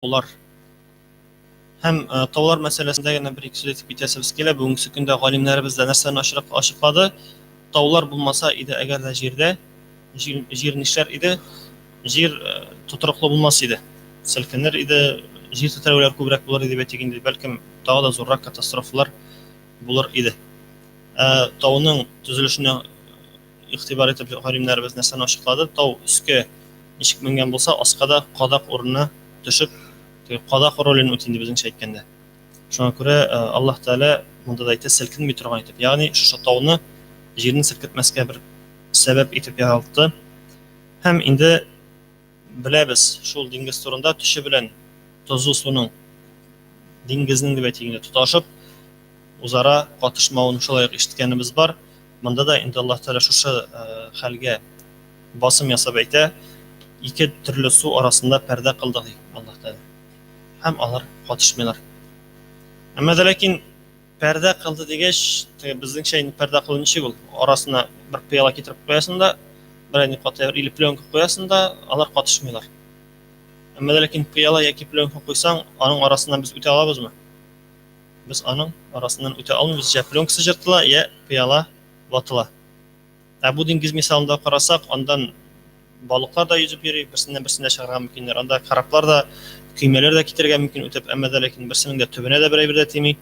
Taolar һәм таулар мәсьәләсендә генә бер-ике сүз әйтеп китәсебез килә. Бүгенге көндә галимнәребез дә нәрсәне ачыклады. Таулар булмаса иде, әгәр дә җирдә җир нишләр иде? Җир тотырлыклы булмас иде. Селкенер иде, җир тетрәүләр күбрәк булыр иде, инде бәлкем тагы да зуррак катастрофалар булыр иде. Тауның төзелешенә игътибар итеп галимнәребез нәрсәне ачыклады? Тау өскә ничек менгән булса, аска да кадак урынына төшеп, кадак ролен үтә инде безнеңчә әйткәндә. Шуңа күрә Аллаһ Тәгалә монда да әйтә, селкенми торган итеп. Ягъни шушы тауны җирне селкетмәскә бер сәбәп итеп яратты. Һәм инде беләбез, шул диңгез турында төше белән тозу суның диңгезнең дип әйтгәндә тоташып, үзара катышмавын шулай ишеткәнебез бар. Монда да инде Аллаһ Тәгалә шушы хәлгә басым ясап әйтә, ике төрле су арасында пәрдә кылды ди Аллаһ Тәгалә. Һәм алар катышмыйлар. Әмма дә ләкин пәрдә кылды дигәч, безнеңчә инде пәрдә кылу ничек ул? Арасына бер пыяла китереп куясың да, бер каты или пленка куясың да, алар катышмыйлар. Әмма дә ләкин пыяла яки пленка куйсаң, аның арасыннан без үтә алабызмы? Без аның арасыннан үтә алмыйбыз. Я пленкасы җыртыла, я пыяла ватыла. Бу диңгез мисалында карасак, андан балыклар да yüзеп йөри, берсеннән-берсенә чыгарга мөмкиннәр. Анда кораблар да, көймәләр дә китергә мөмкин үтеп, әмма дә ләкин берсенең дә төбенә дә берәй дә тими.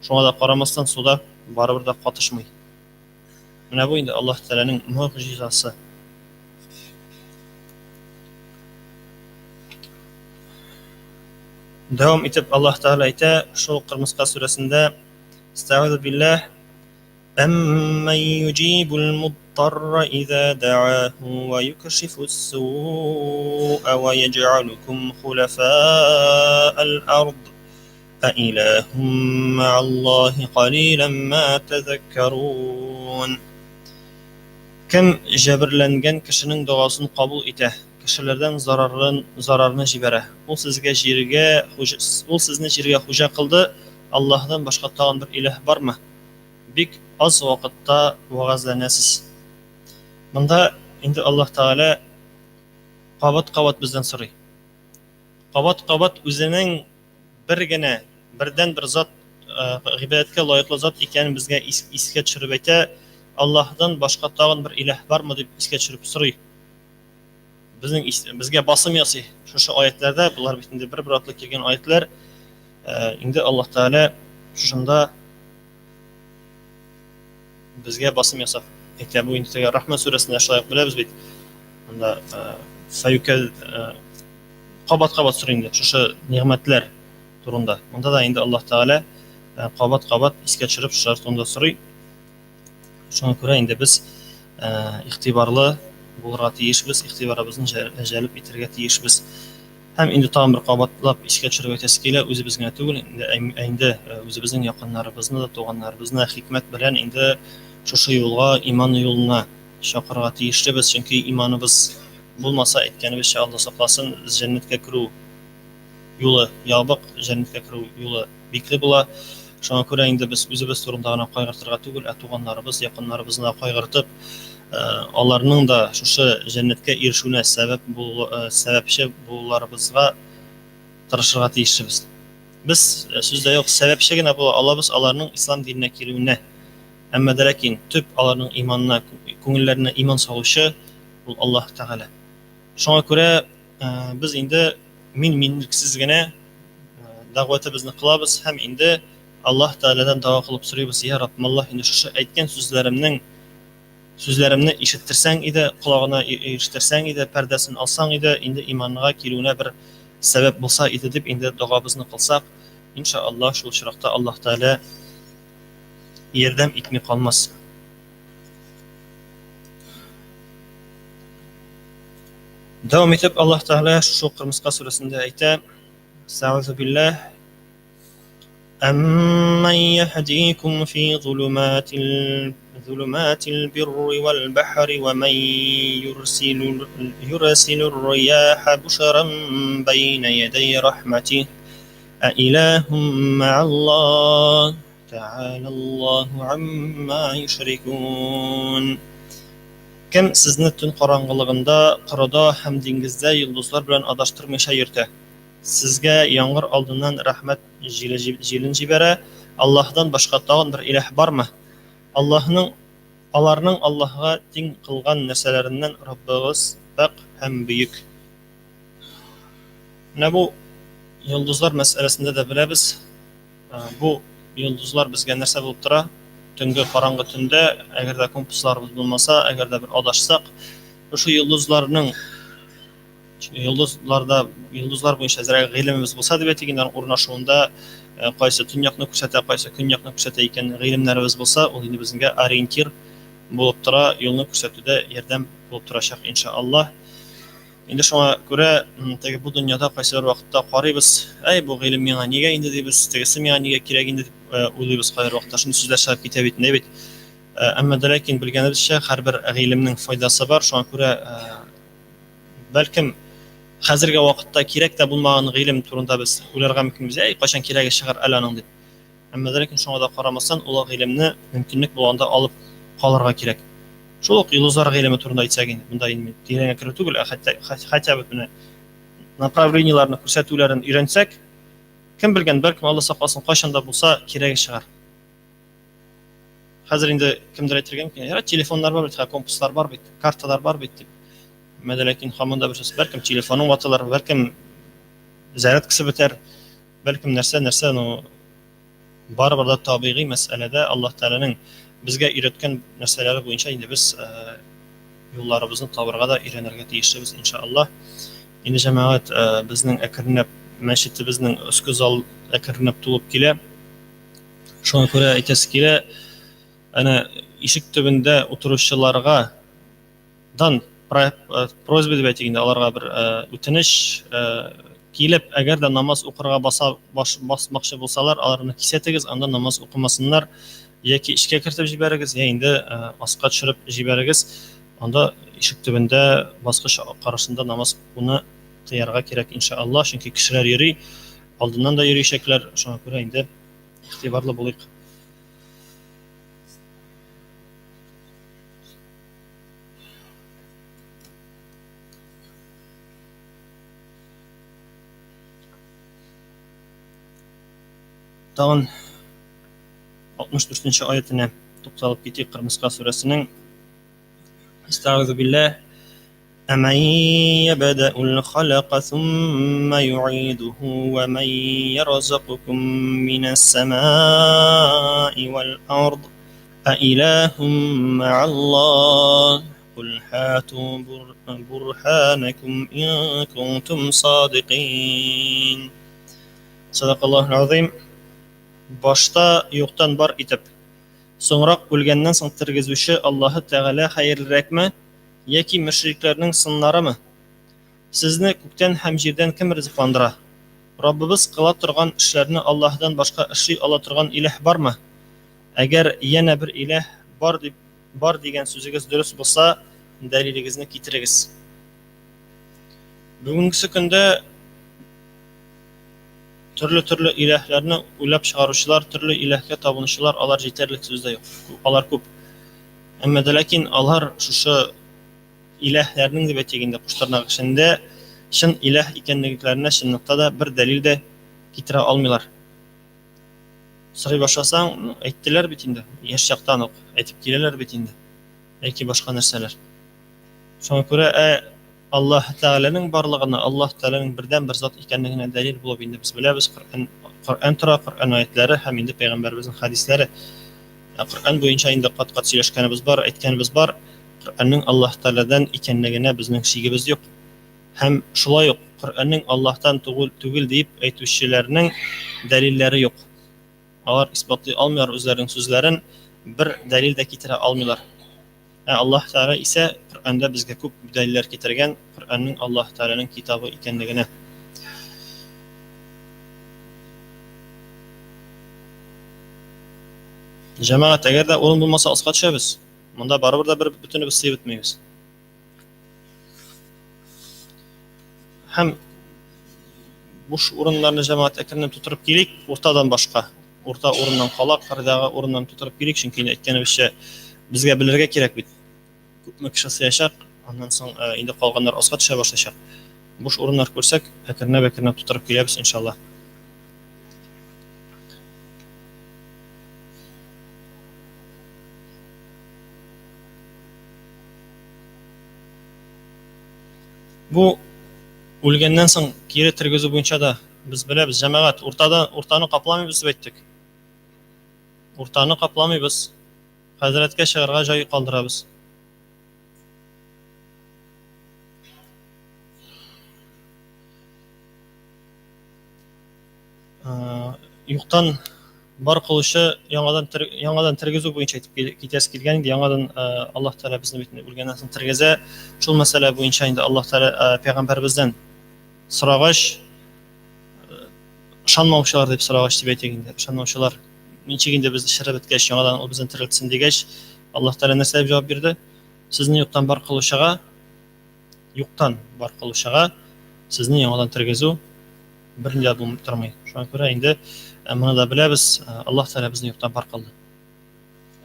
Шуңа да карамастан суда барыбер да катышмый. Менә бу инде Аллаһ Тәгаләнең муҗизасы. Дәвам итеп Аллаһ Тәгалә әйтә, шул Кырмыска сүрәсендә: "Стәгъуҙу биллаһ, әммән юҗибул муттарра иза да'аһу ва юкшифус су'a ва ядж'алуkum хулафа'ал ард. أإله مع الله قليلا ما تذكرون." Кем җәберләнгән кешенең дуасын кабул итә, кешеләрдән зарарны җибәрә. Ул сезне җиргә хуҗа кылды, Аллаһтан башка тагын бер илаһ бармы? Бик аз вакытта вагазланасыз. Монда инде Аллаһ Тәгалә кабат бездән сорый. Кабат үзенең бердән бер зат, гыйбадәткә лаеклы зат икәнен безгә искә төшереп әйтә. Аллаһдан башка тагын бер илаһ бармы дип искә төшереп сорый. Безгә басым ясый. Шушы аятларда, булар бит инде бер атлы килгән аятлар, инде Аллаһ Тәгалә шушында безгә басым ясап әйтә. Бу инде Рахман сүрәсендә шулай беләбез бит. Анда кабат сорый инде шушы нигъмәтләр турында. Монда да инде Аллаһ Тәгалә кабат искә төшереп шулар турында сорый. Шуңа күрә инде без игътибарлы булырга тиешбез, игътибарыбызны җәлеп итәргә тиешбез. Һәм инде тагын бер кабатлап искә төшереп әйтәсе килә, үзебез генә түгел, инде үзебезнең якыннарыбызны да, туганнарыбызны хикмәт белән инде шушы юлга, иман юлына чакырырга тиешлебез, чөнки иманыбыз булмаса, әйткәнебезчә, Алла сакласын, җәннәткә керү юлы ябык, җәннәткә керү юлы бикле була. Шуңа күрә инде без үзебез турында гына кайгыртырга түгел, туганнарыбыз, якыннарыбызны кайгыртып, аларның да шушы җәннәткә ирешүенә сәбәпче булуларыбызга тырышырга тиешбез. Без сүздә юк, сәбәпче генә була алабыз аларның ислам диненә килүенә. Әмма дә ләкин төп аларның иманына, күңелләренә иман салучы ул Аллаһ Тәгалә. Шуңа күрә без инде минлексез генә дәгъватыбызны кылабыз һәм инде Аллаһ Тәгаләдән дәва кылып сорыйбыз: "Я Раббым, Аллаһ, инде шушы әйткән сүзләремне ишеттерсәң иде, колагына ишеттерсәң иде, пәрдәсен алсаң иде, инде иманга килүенә бер сәбәп булса иде" дип инде дуабызны кылсак, иншааллаһ шул чиракта Аллаһ Тәгалә ярдәм итми калмас. Дәвам итеп Аллаһ Тәгалә шул Кырмыска сүрәсендә әйтә: "Стәгъуҙу биллаһ, أَمَّنْ يَهْدِيكُمْ فِي ظُلُمَاتِ الْبِرِّ وَالْبَحْرِ وَمَنْ يُرْسِلُ الرِّيَاحَ بُشْرًا بَيْنَ يَدَيْ رَحْمَتِهِ أَإِلَٰهٌ مَعَ اللَّهِ تَعَالَى اللَّهُ عَمَّا يُشْرِكُونَ." Кем сезне төн караңгылыгында, кырда һәм диңгездә йолдызлар белән адаштырмыйча йөртә? Сезгә яңгыр алдыннан рәхмәт җилен җибәрә. Аллаһдан башка тагын бер илаһ бармы? Аларның Аллаһка тиң кылган нәрсәләреннән Раббыгыз пак һәм бөек. Менә бу йолдызлар мәсьәләсендә дә беләбез. Бу йолдызлар безгә нәрсә булып тора? Төнгә караңгы төндә, әгәр дә компасларыбыз булмаса, әгәр дә бер адашсак, ошо йолдызлар буенча зрә гыйлемебез булса дип әйтгәндән урнашуында кайсы төньякны күрсәтә, кайсы көньякны күрсәтә икән гыйлемнәребез булса, ул инде безгә ориентир булып тора, юлны күрсәтүдә ярдәм булып торачак иншааллах. Инде шуңа күрә теге бу дөньяда кайсы бер вакытта карыйбыз, бу гыйлем миңа нигә инде дибез, тегесе миңа нигә кирәк инде дип уйлыйбыз кайбер вакытта, шундый сүзләр чыгып китә бит инде бит. Әмма дә ләкин белгәнебезчә һәрбер гыйлемнең файдасы бар, шуңа күрә бәлкем хәзерге вакытта кирәк тә булмаган гыйлем турында без уйларга мөмкинбез, кайчан кирәге чыгар әле аның дип. Әмма дә ләкин шуңа да карамастан, ул гыйлемне мөмкинлек булганда алып калырга кирәк. Шул ук йолдызлар гыйлеме турында әйтсәк инде, монда инде тирәнгә керү түгел, хәтта бит направлениеларны күрсәтүләрен өйрәнсәк, кем белгән, бәлкем Алла сакласын, кайчан да булса кирәге чыгар. Хәзер инде кемдер әйтергә мөмкин, телефоннар бар бит, компаслар бар бит, карталар бар бит дип. Әмма дә ләкин һаман да бәлкем телефонның ватылар, бәлкем зарядкасы бетәр, бәлкем нәрсә, барыбер да табигый мәсьәләдә Аллаһ Тәгаләнең безгә өйрәткән нәрсәләре буенча инде без юлларыбызны табарга да өйрәнергә тиешбез иншааллах. Инде җәмәгать безнең әкренләп мәчетебезнең өске зал әкренләп тулып килә. Шуңа күрә әйтәсе килә, әнә ишек төбендә утыручыларга дан просьба дип әйтик инде, аларга бер үтенеч килеп, әгәр дә намаз укырга басмакчы булсалар, аларны кисәтегез, анда намаз укымасыннар, яки ишкә кертеп җибәрегез, я инде аска төшереп җибәрегез. Анда ишек төбендә баскыч карашында намаз укуны тыярга кирәк иншааллах, чөнки кешеләр йөри, алдыннан да йөришәкләр, шуңа күрә инде игътибарлы булыйк. Tağın 64-nче аятына тукталып китик Кырмыска сүрәсенең. Истагъизу билләh. أَمَنْ يَبْدَأُ الْخَلْقَ ثُمَّ يُعِيدُهُ وَمَنْ يَرْزُقُكُم مِّنَ السَّمَاءِ وَالْأَرْضِ أَإِلَٰهٌ مَّعَ اللَّهِ قُلْ هَاتُوا بُرْهَانَكُمْ إِن كُنتُمْ صَادِقِينَ. Садақаллаху азим. Башта юктан бар итеп, соңрак үлгәннән соң тергезүче Аллаһы Тәгалә хәерлерәкме, яки мөшрикләрнең сыннарымы? Сезне күктән һәм җирдән кем ризыкландыра? Раббыбыз кыла торган эшләрне Аллаһдан башка эшли ала торган илаһ бармы? Әгәр янә бер илаһ бар дигән сүзегез дөрес булса, дәлилегезне китерегез. Бүгенге көндә төрле илаһларны уйлап чыгаручылар, төрле илаһкә табынучылар, алар җитәрлек сүздә юк. Алар күп. Әмма дә ләкин алар шушы илаһларның дип әйтгәндә куштарнак эчендә чын илаһ икәнлекләренә чынлыкта да бер дәлил дә китерә алмыйлар. Сорый башласаң, әйттеләр бит инде, яшь чактан ук әйтеп киләләр бит инде. Яки башка нәрсәләр. Шуңа күрә Аллаһ Тәгаләнең барлыгына, Аллаһ Тәгаләнең бердән бер зат икәнлегенә дәлил булып инде без беләбез. Коръән тора, Коръән аятлары һәм инде пәйгамбәребезнең хадисләре. Коръән буенча инде кат-кат сөйләшкәнебез бар, әйткәнебез бар. Коръәннең Аллаһ Тәгаләдән икәнлегенә безнең шигебез юк. Һәм шулай ук Коръәннең Аллаһтан түгел дип әйтүчеләрнең дәлилләре юк. Алар исбатлый алмыйлар үзләренең сүзләрен, бер дәлил дә китерә алмыйлар. Аллаһ Тәгалә исә Коръәндә безгә күп дәлилләр китергән, Коръәннең Аллаһ Тәгаләнең китабы икәнлегенә. Җәмәгать, әгәр дә урын булмаса аска төшәбез. Монда барыбер да бер бөтенебез сыйып бетмәйбез. Һәм буш урыннарны җәмәгать әкренләп тутырып килик, уртадан башка. Урта урыннан калак, кырдагы урыннан тутырып килик, чөнки әйткәнебезчә безгә белергә кирәк бит. Күпме кеше сыячак, аннан соң инде калганнар аска төшә башлачак. буш урыннар күрсәк, әкренләп тутырып киләбез иншалла. Бу үлгәннән соң кире тергезү буенча да без беләбез, җәмәгать, уртаны капламыйбыз дип әйттек. Уртаны капламыйбыз. Хәзрәткә чыгарга җай калдырабыз. Юктан бар кылучы яңадан тергезү буенча әйтеп китәсе килгән инде, яңадан Аллаһ Тәала безне бит үлгәннән соң тергезә. Шул мәсьәлә буенча инде Аллаһ Тәала пәйгамбәребездән сорагач, ышанмаучылар дип сорагач дип әйтик инде. Ышанмаучылар ничек инде без эшләр беткәч яңадан ул безне терелтсен дигәч, Аллаһ Тәала нәрсә дип җавап бирде? Сезне юктан бар кылучыга сезне яңадан тергезү бернидә булмый тормый. Шуңа күрә инде моны да беләбез, Аллаһ Тәала безне юктан бар кылды.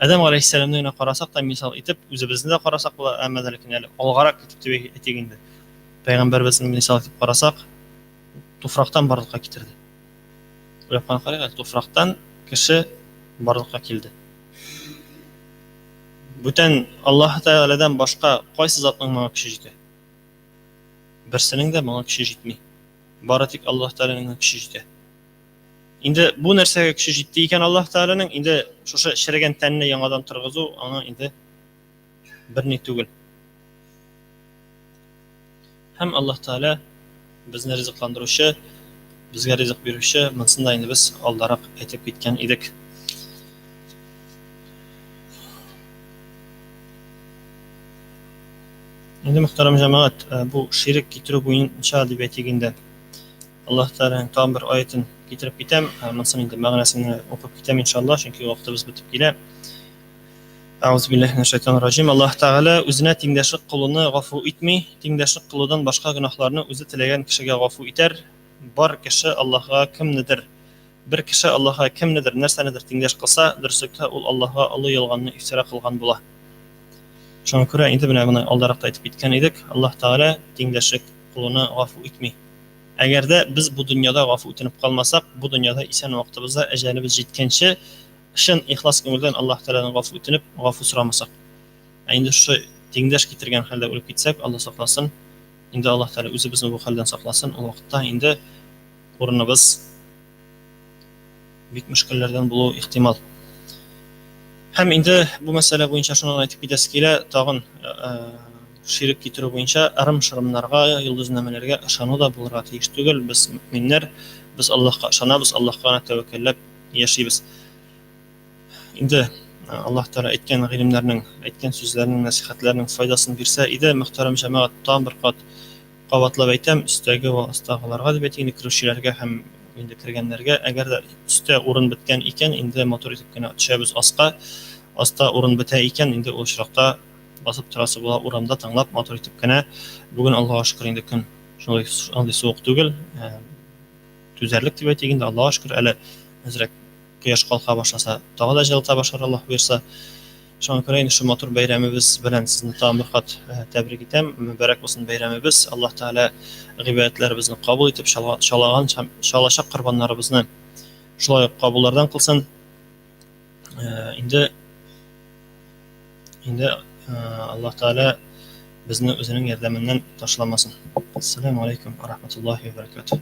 Адәм галәйһиссәламны генә карасак та, мисал итеп, үзебезне дә карасак була, әмма дә ләкин әле алгарак китеп дип әйтик инде. Пәйгамбәрбезне мисал итеп карасак, туфрактан барлыкка китерде. Уйлап карагыз, туфрактан кеше барлыкка килде. Бүтән Аллаһ Тәаладан башка кайсы затның моңа көче җитә? Берсенең дә моңа көче җитми. Бары тик Аллаһ Тәаланың көче җитә. Инде бу нәрсәгә көче җитте икән Аллаһ Тәаланың, инде шушы черегән тәнне яңадан торгызу аңа инде берни түгел. Һәм Аллаһ Тәала безне ризыкландыручы, безгә ризык бирүче, монысын да инде без алдарак әйтеп киткән идек. Инде мөхтәрәм җәмәгать, бу ширк китерү буенча дип әйтик инде. Аллаһ Тәаланың тагын бер аятын китереп китәм, монысын инде мәгънәсен укып китәм иншалла, чөнки вакытыбыз бетеп килә. Аузу биллаһи минәш шайтанир раҗим. Аллаһ Тәала үзенә тиңдәшлек кылуны гафу итми, тиңдәшлек кылудан башка гөнаһларны үзе теләгән кешегә гафу итәр. Бар кеше Аллаһка кемнедер, бер кеше Аллаһка кемнедер нәрсәнедер тиңдәш кылса, дөреслектә ул Аллаһка олы ялганны ифтира кылган була. Шуңа күрә инде менә моны алдаракта әйтеп киткән идек, Аллаһ Тәала тиңдәшлек кылуны гафу итми. Әгәр дә без бу дөньяда гафу үтенеп калмасак, бу дөньяда исән вакытыбызда әҗәлебез җиткәнче шын ихлас күңелдән Аллаһ Тәаладан гафу үтенеп, гафу сорамасак. Инде шу тиңдәш китергән хәлдә үлеп китсәк, Аллаһ сакласын. Инде Аллаһ Тәала үзе безне бу хәлдән сакласын. Ул вакытта инде урыныбыз бик мөшкилләрдән булу ихтимал. Һәм инде бу мәсьәлә буенча шуны әйтеп китәсе килә, тагын ширк китерү буенча ырым-шырымнарга, йолдызнамәләргә ышану да булырга тиеш түгел. Без мөэминнәр, без Аллаһка ышанабыз, Аллаһка тәвәккәлләп яшибез. Инде Аллаһ Тәала әйткән гыйлемнәрнең, әйткән сүзләрнең, насихатларның файдасын бирсә иде, мөхтәрәм җәмәгать, тагын бер кат кабатлап әйтәм, өстәге ва астагыларга дип әйтик, керүчеләргә һәм инде кергәннәргә, әгәр дә өстә урын беткән икән, инде мотор итеп кенә төшәбез аска. Аста урын бетә икән, инде ул очракта басып торасы була, урамда тыңлап, мотор итеп кенә. Бүген Аллаһка шөкер инде көн шундый суык түгел. Түзәрлек дип әйтик инде, Аллаһка шөкер, әле әзрәк кояш калка башласа, тагы да җылыта башлар Аллаһ буйрса. Шуңа күрә инде шу матур бәйрәмебез белән сезне тагын бер кат тәбрик итәм. Мөбарәк булсын бәйрәмебез. Аллаһ Тәала гыйбадәтләребезне кабул итеп, шалаган шалачак корбаннарыбызны шулай кабуллардан кылсын. Инде Аллаһ Тәала безне үзенең ярдәменнән ташламасын. Ассаламу алейкум ва рахматуллахи ва баракатуһ.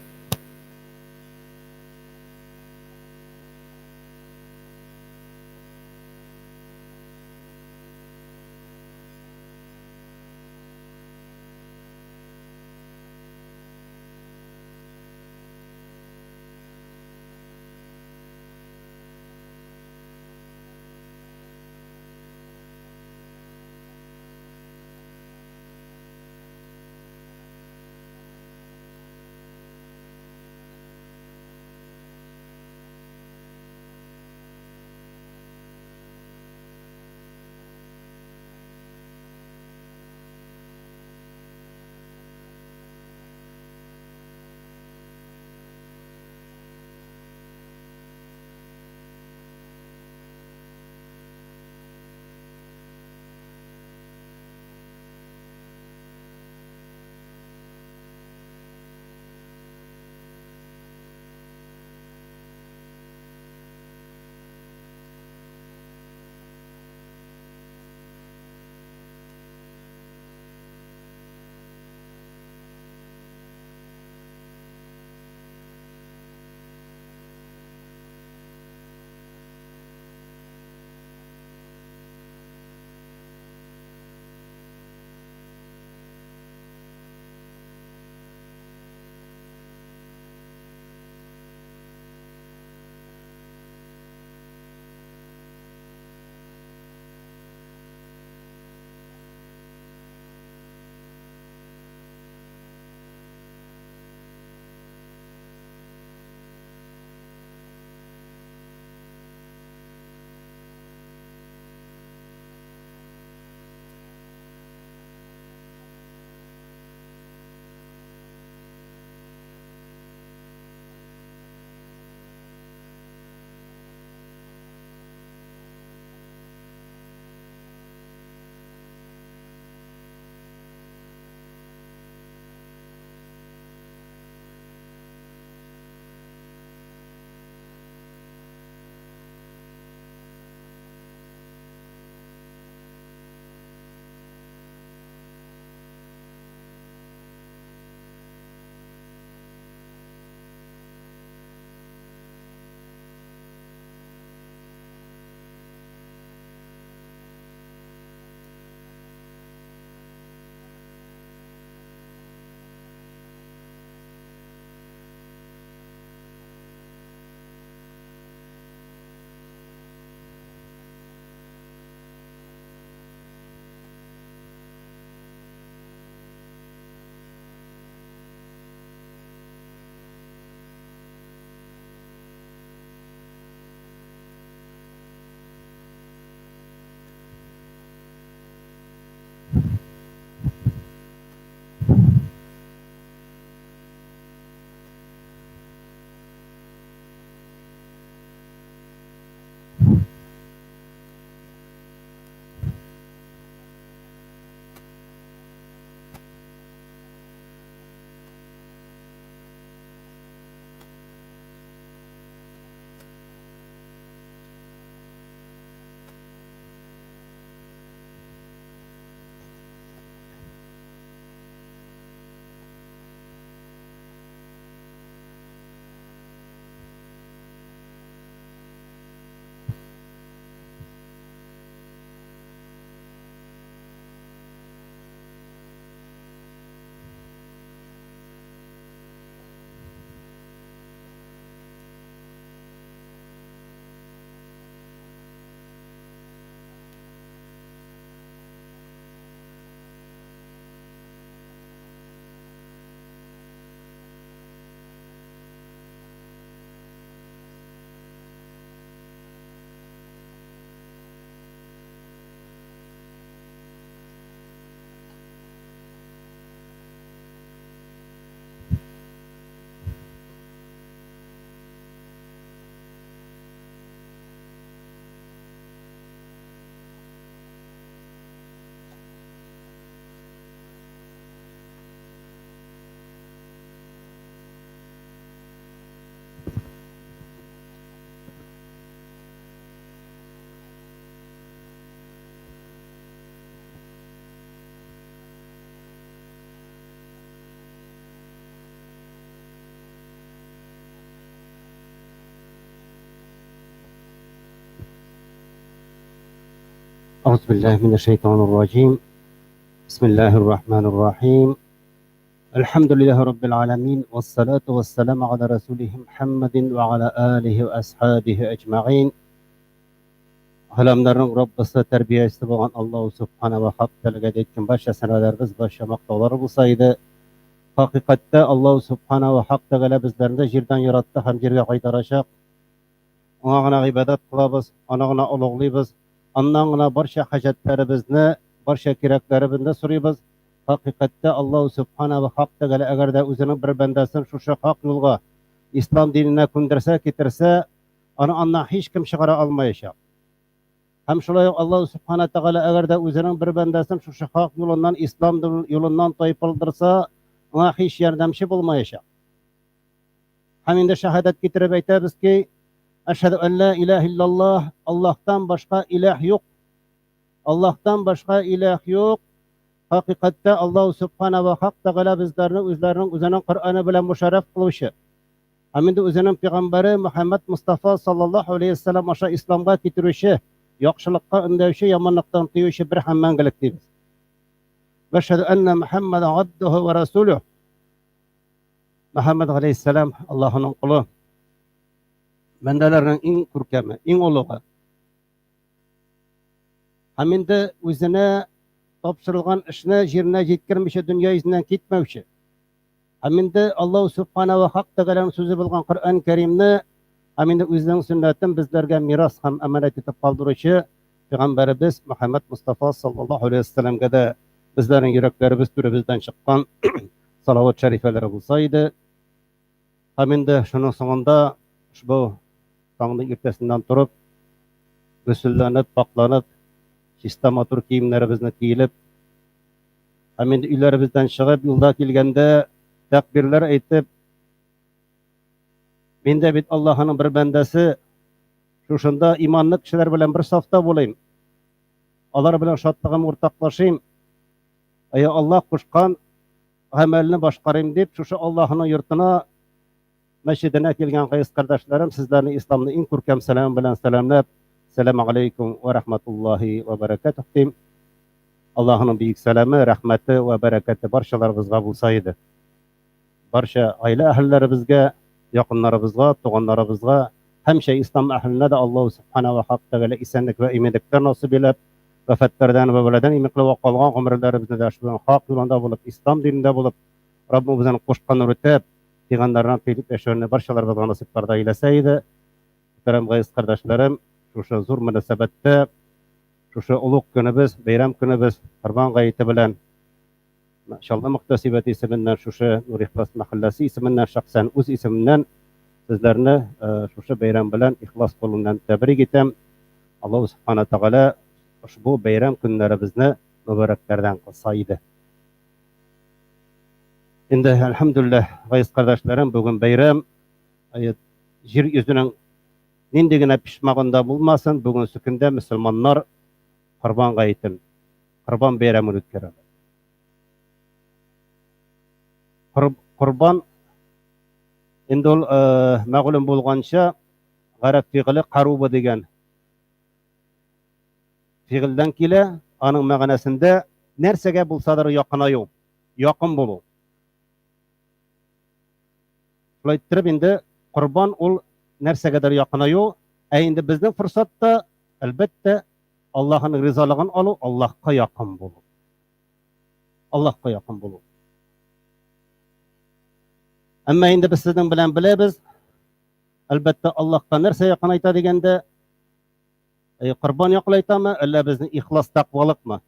أعوذ بالله من الشيطان الرجيم. بسم الله الرحمن الرحيم. الحمد لله رب العالمين والصلاة والسلام على رسوله محمد وعلى آله وأصحابه أجمعين. Alamların Rabbisi terbiyesi bolan Allah Subhanahu ve Hak Teala'ga etkin başa senelerimiz başa maqtovlar bulsaydı, haqiqatda Allah Subhanahu ve Hak Teala bizlerini jirden yarattı, hem jirge qaytaracak. Ona gına ibadat qılabız, ona gına ulug'laybiz, ondan gına barcha hajatlarimizni, barcha keraklarimizni so'raymiz. Haqiqatda Allah Subhanahu ve Hak Teala agarda o'zining bir bandasini shu haq yo'lga, islom dinine ko'ndirsa, ketirsa, ondan hech kim chiqara olmayacak. Hem şulay Allah Subhanahu Teala agarda o'zining bir bandasini shu haq yo'lidan, islom yo'lidan toypildırsa, ona hech yordamchi bo'lmayacak. Hem endi shahodat keltirib aytabizki, Eşhedü en la ilahe illallah, Allah'tan başka ilah yok. Allah'tan başka ilah yok. Hakikatte Allah Subhanahu ve Hak Teala bizlerini özlerinin Kur'an'ı bilen müşerref kılmışı. Hem de özünün Peygamberi Muhammed Mustafa sallallahu aleyhi ve sellem aşağı İslam'a getirişi, yakşılıkka öndevşi, yamanlıktan tüyüşü bir hemmengelik değiliz. Ve eşhedü enne Muhammeden abduhu ve resuluh. Muhammed aleyhisselam Allah'ın kulu. Bendelerinin en kurkemi, en uluğu. Hem de özüne topşırılgan işine jirine jetkirmişi, dünya yüzünden gitmevşi. Hem de Allah Subhanahu ve Hak Teala'nın sözü bilgan Kur'an-ı Kerim'ni hem de özünün sünnetin bizlerge miras hem emanet etip kaldırışı Peygamberimiz Muhammed Mustafa sallallahu aleyhi ve sellem'e de bizlerin yüreklerimiz türümüzden çıkan salavat şerifeleri bulsaydı. Hem de şunun sonunda bu tağının ertesinden durup, gösüllenip, paklanıp, sistematur kiyimlerimizni giyilip, hem de üylerimizden çıkıp, yolda gelgende takbirler aytıp, ben de Allah'ın bir bendesi, şuşunda imanlı kişiler bilen bir safta bulayım. Allah bilen şatlığım ortaklaşayım. Allah kuşkan amelini başkarayım deyip, şuşu Allah'ın yurtuna, meşidine gelgen kayıs kardeşlerim, sizlerini İslam'ın en kurkem selam bilen selamlar. Selamun aleyküm ve rahmetullahi ve berekatuhu deyim. Allah'ın büyük selamı, rahmeti ve bereketi barşalarımızga bulsaydı. Barşa aile ahillerimizge, yakınlarımızga, tuğanlarımızga, hemşe İslam ahline de Allah Subhanahu ve Hak Teala isenlik ve imedikler nasip edip, vefatlerden ve böyleden imikli ve kalgan ömürlerimizde de şu hak yolunda bulup, İslam dininde bulup, Rabbimizin kuşkan üretip, Peygamberden pelip eşörüne barşalarımızga nasiplarda eyleseydi. Muhterem gayiz kardeşlerim, şu zor münasebette, şu uluk günümüz, bayram günümüz, Kurban gayeti bilen, inşallah muhtasibeti isiminden, şu Nur İhlas Mahallesi isiminden, şahsen öz isiminden, sizlerini şu bayram bilen, ihlas kolundan tebrik etem. Allah Subhanahu Teala bu bayram günlerimizni mübareklerden kılsaydı. Şimdi elhamdülillah gayiz kardeşlerim, bugün bayram, jir yüzünün nindigine pişmağında bulmasın, bugün sükünde Müslümanlar Kurban gayetin, Kurban bayramını ötkürüyor. Kurban, indi ol mağlum bolgança, Arap fiili qaruba degen fiilden kile, anın mağanasında nersege bulsadır yakınayım, yakın bolu. Şulaytırıp indi Kurban ol nersegedir yakınayım, indi bizden fırsatta elbette Allah'ın rızalığını alı, Allah'a yakın bolu. Allah'a yakın bolu. Ama indi biz sizden bilen bilebiz, elbette Allah'a nerse yakın ayta degende, Kurban yakılayta mı, illa bizden ihlas takvalık mı?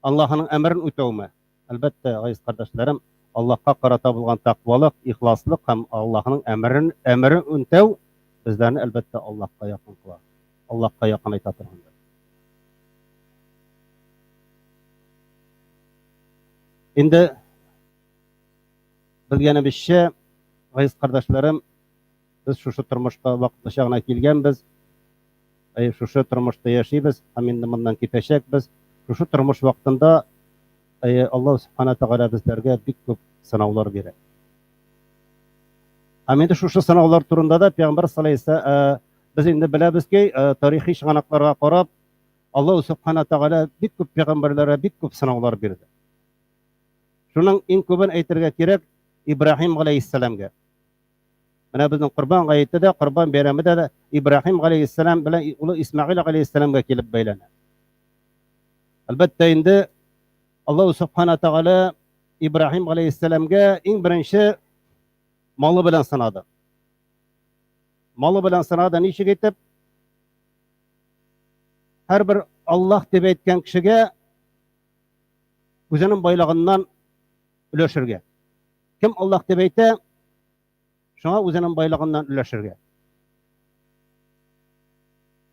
Allah'ın emrin ötev mü? Elbette gayiz kardeşlerim, Allah'a karata bulgan takvalık, ihlaslık hem Allah'ın emrin ötev, bizlerini elbette Allah'a yakın kılar. Allah'a yakın ayta turgundur. Şimdi bilgeni bir şey, gayiz kardeşlerim, biz şu turmuşta vakit şağına kelgenbiz, şu turmuşta yaşaybiz, hem indi bundan keteşek biz, şu turmuş vaktında Allah Subhanahu Teala bizlerge bir köp sınavlar verir. Hem indi şu sınavlar turunda da Peygamber sallallahu aleyhi ve sellem biz indi bilemiz ki tarihi şanaklarga qarab Allahu Subhanahu Teala bik köp peygamberlere bik köp sınavlar berdi. Şunun en köpün aytırga kerek İbrahim aleyhisselamga. Mana bizning Qurban ayetida, Qurban bayramida da İbrahim aleyhisselam bilan ulu İsmail aleyhisselamga kelib baylanadi. Albatta endi Allahu Subhanahu Teala İbrahim aleyhisselamga eng birinchi malı bilan sınadi. Malı bilan sınadi nechig etib? Her bir Allah deb aytgan kishiga o'zining boylig'idan ulashirga. Kim Allah deb aytsa, shunga o'zining boylig'idan ulashirga.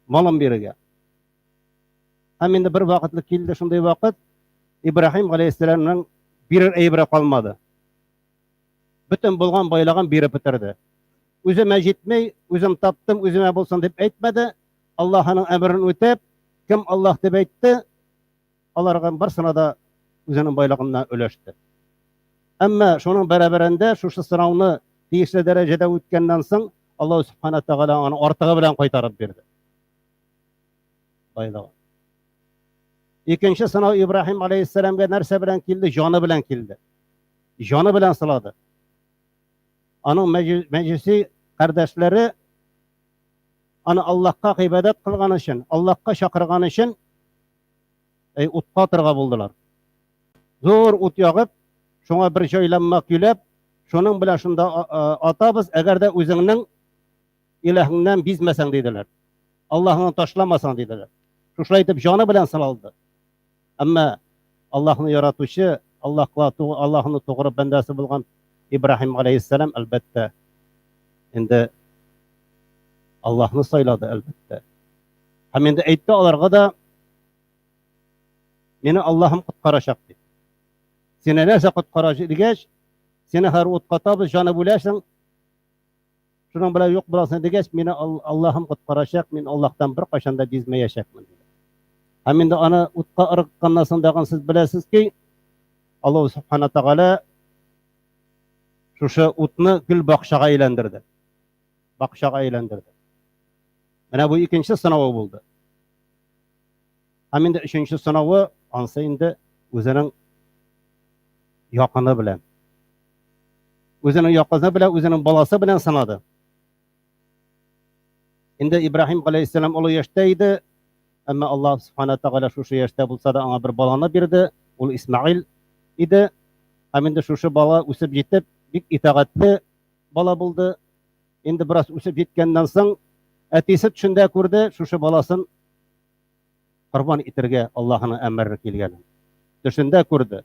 Malın beriga. Ham endi bir vaqtlik keldi shunday vaqt İbrahim aleyhisselamning birer aybira qolmadi. Bütün bo'lgan boylig'ini berib bitirdi. O'zime yetmey, o'zim topdim, o'zime bo'lsin deb aytmadi. Allohning amrini o'tab, kim Allah deb aytdi, ularga bir sanada o'zining boylig'idan ulashdi. Ammo shuning barabarında shu sinovni tegishli darajada o'tgandan so'ng Alloh subhanahu taolo uni ortig'i bilan qaytarib berdi. Boylig'i. İkinci sınav İbrahim aleyhisselamga narsa bilan keldi, joni bilan keldi. Joni bilan siladi. Onun meclisi kardeşleri ana Allah'a ibadet kılgan için, Allah'a şakırgan için utqa tırga buldular. Zor ut yağıp, şuna bir joylanmak yülep, şunun bilan şunda atabız, eğer de özünün ilahinden bizmesen dediler. Allah'ını taşlamasan dediler. Şuşlayıp canı bilan sılaldı. Ama Allah'ını yaratuşu, Allah'ını doğru bendesi bulgan İbrahim aleyhisselam elbette indi Allah'ını sayladı elbette. Hem indi aytdi olarga da meni Allah'ım qutqaracak dedi. Seni nerse qutqaracak degach, seni har o'tqa tabız joni bo'lasan. Şunun bilan yo'q bo'lasan degach, meni Allah'ım qutqaracak, men Allah'tan bir qachonda bezmeyacakman dedi. Hem indi ana o'tqa irqqandan so'ng degan siz bilasizki, Alloh subhanahu taolo şu utni gül bakşağa aylandirdi. Bakşağa aylandirdi. Mana bu ikinci sınavı buldu. Hem de üçüncü sınavı ansa indi o'zining yaqini bilan. O'zining yaqini bilan, o'zining balası bilan sanadı. Endi İbrahim aleyhisselam ulu yaşta edi. Ama Allah subhanahu taala şu yaşta bulsa da ona bir balani berdi. Ulu İsmail idi. Hem de şu bala o'sib yetib bik itaatli bala buldu. Endi biraz o'sib yetgandan so'ng atisi tushunda ko'rdi, shu balasin qurban etirga Allohning amri kelgan. Tushunda ko'rdi.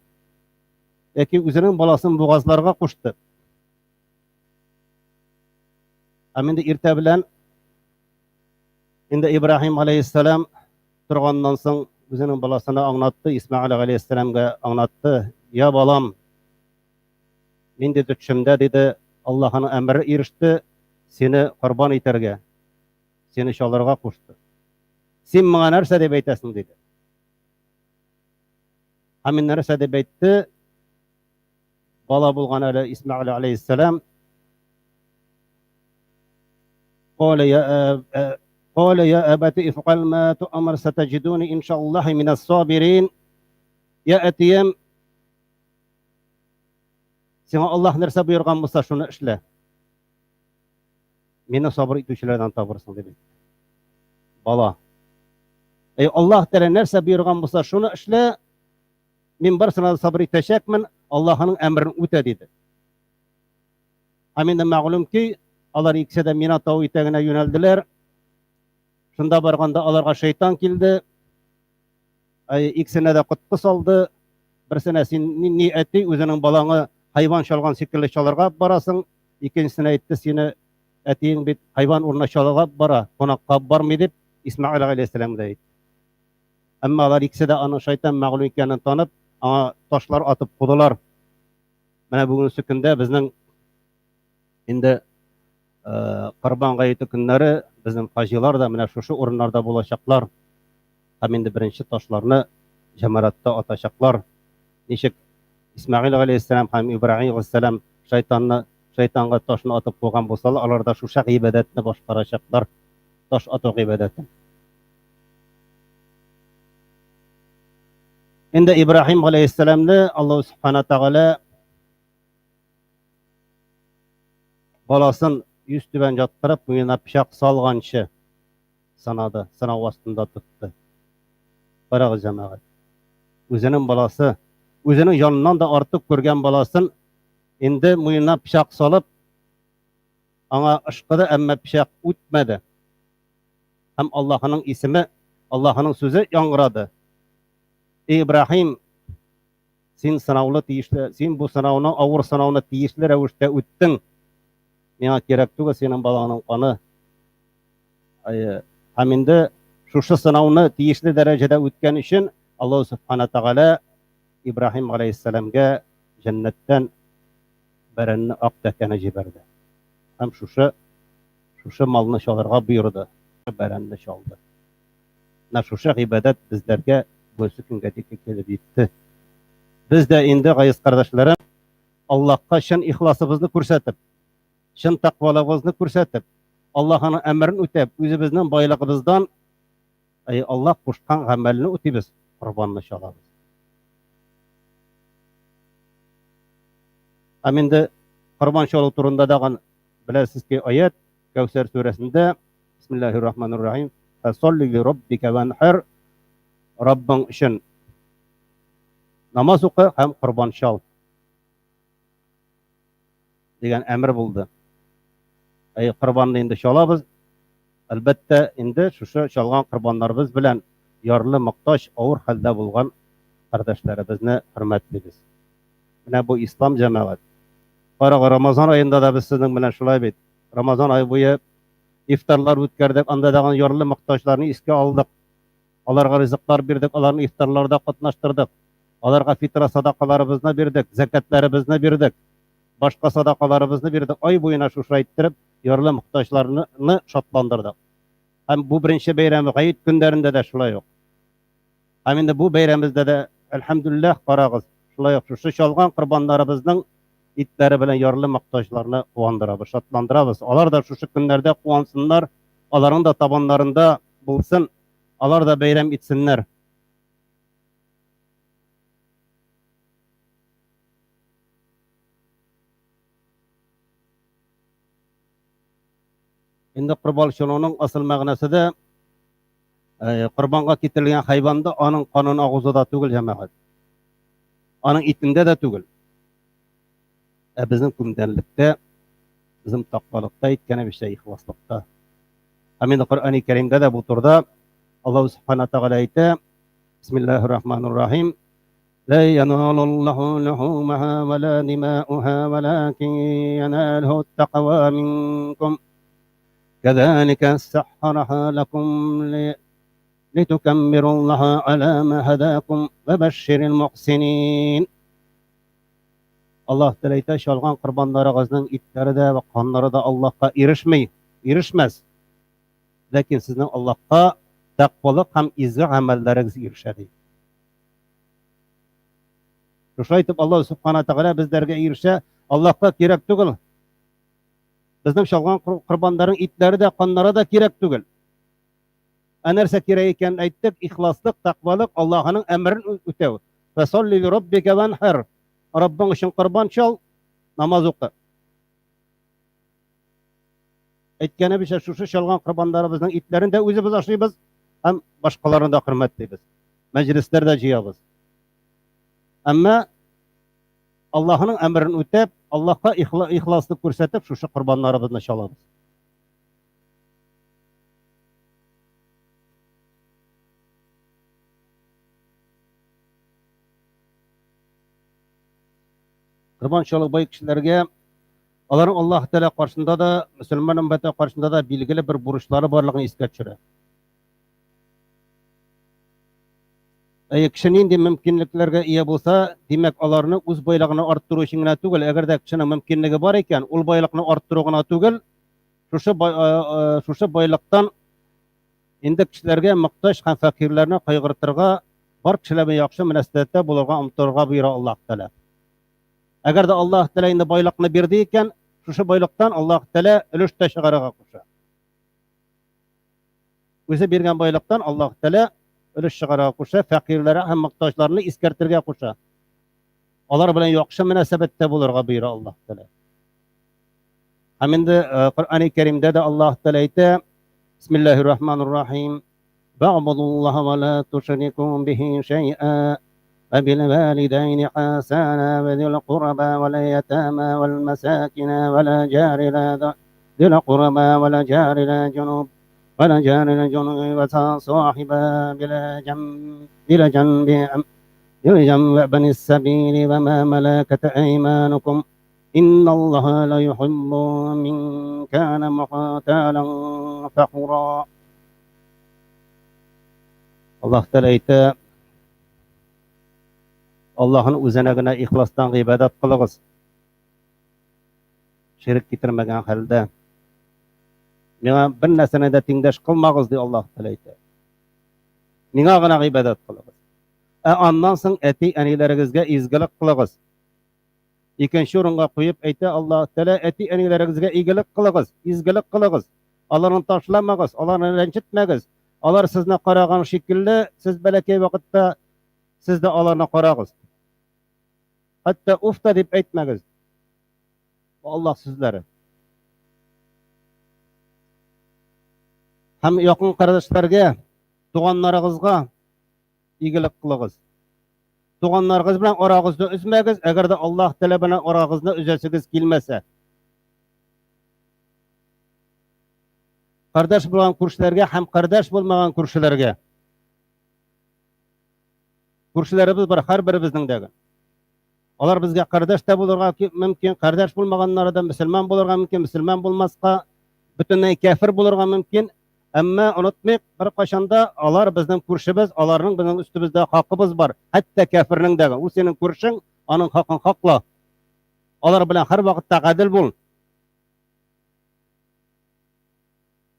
Lekin o'zining balasin bo'g'azlarga qo'shdi. Endi erta bilan endi İbrahim aleyhisselam turgandan so'ng o'zining balasini anlatdı, İsmail aleyhisselamga anlatdı. Ya balam, men dedi tushimda dedi Allah'ın emri erişti, seni qurban eterge, seni şalarga qo'shdi. Sen menga narsa deb aytasan dedi. Hamin narsa deb aytdi. Bala bo'lgan İsmail aleyhisselam قال يا أبت افعل ما تؤمر ستجدوني إن شاء الله من الصابرين. Ya etiyem, sana Allah nerse buyurgan olsa şunu işle. Meni sabır etuvchilardan topursin dedi. Bala. Allah Teala nerse buyurgan olsa şunu işle. Men bir sana sabır etecekmen, Allah'ın emrini o'ta dedi. Endi ma'lum ki, ular ikisi de Mina tağı etagine yöneldiler. Şunda barganda ularga şeytan keldi. İkisine de qutqu saldı. Birisine sen niyeti o'zining balаңы hayvan çalgan şekilde çalarga barasın. İkincisine aytdi, seni etiğin bit hayvan urna çalarga bara, konakka barmı deb İsmail aleyhisselam da aytdi. Ama ular ikisi de ana şeytan mağlum ekanini tanıp, ana taşlar atıp qo'ydilar. Mana bugungi kunda bizning endi Qurban g'ayiti kunlari bizim hojilar da mana shu o'rinlarda bo'lacaklar. Hem endi birinchi toshlarni jamaratda atashaqlar. Nechik İsmail aleyhisselam hem İbrahim aleyhisselam şeytanga toshni atib qo'ygan bo'lsalar, ular da shu shaq' ibodatni boshqarashaqlar. Tosh atoq ibodati. Инде Ибрахим алейхиссаламны Аллаһ субхана тагала баласын йөз түбән яттырып, муенына пычак салганчы санады, сынау астында тотты. Карагыз җәмәгать. Үзенең баласы, үзенең яныннан да артык күргән баласын инде муенына пычак салып, аңа ышкыды, әмма пычак үтмәде. Һәм Аллаһның исеме, Аллаһның сүзе яңгырады. Ибрахим, син сынаулы тиешле, син бу сынауны, авыр сынауны тиешле рәвештә үттең. Миңа кирәк түгел синең балаңның каны. Һәм инде шушы сынауны тиешле дәрәҗәдә үткән өчен Аллаһ субхана тагала Ибрахим алейхиссаламга җәннәттән бәрәнне ак тәкәне җибәрде. Һәм шушы малны чалырга боерды. Бәрәнне чалды. Менә шушы гыйбадәт безләргә бусы көнгә тикле килеп җитте. Без дә инде, гайыз кардәшләрем, Аллаһка чын ихласыбызны күрсәтеп, чын тақвалыгыбызны күрсәтеп, Аллаһның әмрен үтәп, үзебезнең байлыгыбыздан Аллаһ кушкан гамәлне үтибез, курбанны чалабыз. Һәм инде курбан чалу турында да беләсез ки, аят Кәүсәр сүрәсендә Бисмиллаһир-рахманир-рахим. Фасолли ли раббика ванхар. Раббың өчен намаз укы һәм курбан чал дигән әмер булды. Курбанны инде чалабыз. Әлбәттә, инде шушы чалган курбаннарыбыз белән ярлы, макташ, авыр хәлдә булган кардәшләребезне хөрмәтлибез. Менә бу ислам җәмәгать. Карагы, Рамазан аенда да без сезнең белән шулай бит. Рамазан ае буе ифтарлар үткәрдек, анда да ярлы макташларны искә алдык. Аларга ризыклар бирдек, аларны ифтарларда катнаштырдык. Аларга фитра садакаларыбызны бирдек, закатларыбызны бирдек, башка садакаларыбызны бирдек. Ай буена шушы әйттереп, ярлы макташларны шатландырдык. Һәм бу беренче бәйрәм гыйд көндәрендә дә шулай ук. Һәм инде бу бәйрәмебездә дә әлхәмдүлиллаһ, карагыз, шулай ук шушы чалган курбаннарыбызның итләре белән ярлы макташларны куандырабыз, шатландырабыз. Алар да шушы көннәрдә куансыннар, аларның да табаннарында булсын, алар да бәйрәм итсеннәр. Инде курбан чалуның асыл мәгънәсе дә курбанга китерелгән хайванда аның канын агызуда түгел җәмәгать. Аның итендә дә түгел. Безнең күндәллектә, безнең тақвалыкта, иткәнебезчә ихласлыкта. Һәм инде Коръәни Кәримдә дә бу турыда Аллаһ субхана тагала әйтә: Бисмиллаһир-рахманир-рахим. لا ينال الله لحومها ولا دماؤها ولكن يناله التقوى منكم كذلك سخرها لكم لتكبروا الله على ما هداكم وبشر المحسنين. Allah Teala çalgan kurbanlarınızın itleri de ve kanları da Allah'a erişmez. Lakin sizin Allah'a takvalık hem izzi amelleriniz erişedi. Şuşa aytib Allah Subhanahu Teala bizlerge erişe Allah'a gerek түгел. Bizning çalgan kurbanların itleri de kanları da gerek түгел. Nerse gerek eken ayttık, ihlaslık, takvalık, Allah'ın emrini ötev. Fesalli li rabbike venher. Rabbin için kurban çal, namaz oku. Etkene bir şey şuşu çalgan kurbanlarımızın itlerini de özümüz aşıyız, hem başkalarını da hürmetliybiz. Meclislerde ciyabız. Ama Allah'ın emrini ötep, Allah'a ihlaslık görsetip şuşu kurbanlarımızı çalabız. Kurban çalık bay kişilerge Аларның Аллаһ Тәала каршында да, мөселман өммәте каршында да билгеле бер бурычлары барлыгын искә төшерә. Кешенең инде мөмкинлекләргә ия булса, димәк аларны үз байлыгын арттыру өчен генә түгел, әгәр дә кешенең мөмкинлеге бар икән, ул байлыкны арттыру гына түгел, шушы байлыктан инде кешеләргә мохтаҗ һәм фәкыйрьләрне кайгыртырга, бар кешеләргә яхшы мөнәсәбәттә булырга омтырга буйра Аллаһ Тәала. Әгәр дә Аллаһ Тәала инде байлыкны бирде икән, шушы байлыктан Аллаһ Тәала өлеш тә чыгарырга куша. Үзе биргән байлыктан Аллаһ Тәала өлеш чыгарга куша, фәкыйрьләргә һәм мохтаҗларны искәртергә куша. Алар белән яхшы мөнәсәбәттә булырга буйра Аллаһ Тәала. Һәм инде Коръән-и Кәримдә дә Аллаһ Тәала әйтә: Бисмиллаһир-рахманир-рахим. Вa'будуллаһа ва ла тушрику биһи шай'ан. وبالوالدين إحسانا وذي القربى واليتامى والمساكين ولا جار ذي القربى ولا جار الجنوب ولا جار الجنوب وصاحبا بالجنب وابن السبيل وما ملكت أيمانكم إن الله لا يحب من كان مختالا فخورا. الله تعالى Allah'ın üzerine ihlastan ibadet kılığız. Şirk getirmegen halde. Mena bir nesene de tengdaş kılmağız diye Allah Teala aytdı. Mena gına ibadet kılığız. Ondan soň eti enileringizge izgilik kılığız. İkinci orunga koyup aytdı Allah Teala eti enileringizge iyilik kılığız, izgilik kılığız. Onlarni taşlamagız, onlarni rençitmegiz. Onlar sizne qaragan şekilde siz belki vaqtda siz de onlarni qaragız. Hatta ufta deb aytmagiz. Allah sizlari. Ham yaqin qardoshlarga, tuğanlarınızga iyilik qılığız. Tuğanlarınız bilan arağızda üzmegiz, agar da Allah Teala bilan arağızda üzesigiz kelmese. Qardosh bo'lgan kurslarga ham qardosh bo'lmagan kurslarga. Kurslarimiz bir har birimizning. Onlar bizge kardeş de bulurga mümkün, kardeş bulmaganlara da Müslüman bulurga mümkün, Müslüman bulmazsa bütünlüğü kafir bulurga mümkün. Ama unutmayık, bir qaşanda onlar bizden kurşibіз, onların bizim üstümüzde hakkımız var. Hatta kafirinin de. O senin kurşun, onun hakkın hakla. Onlar bilen her vakitte adil bul.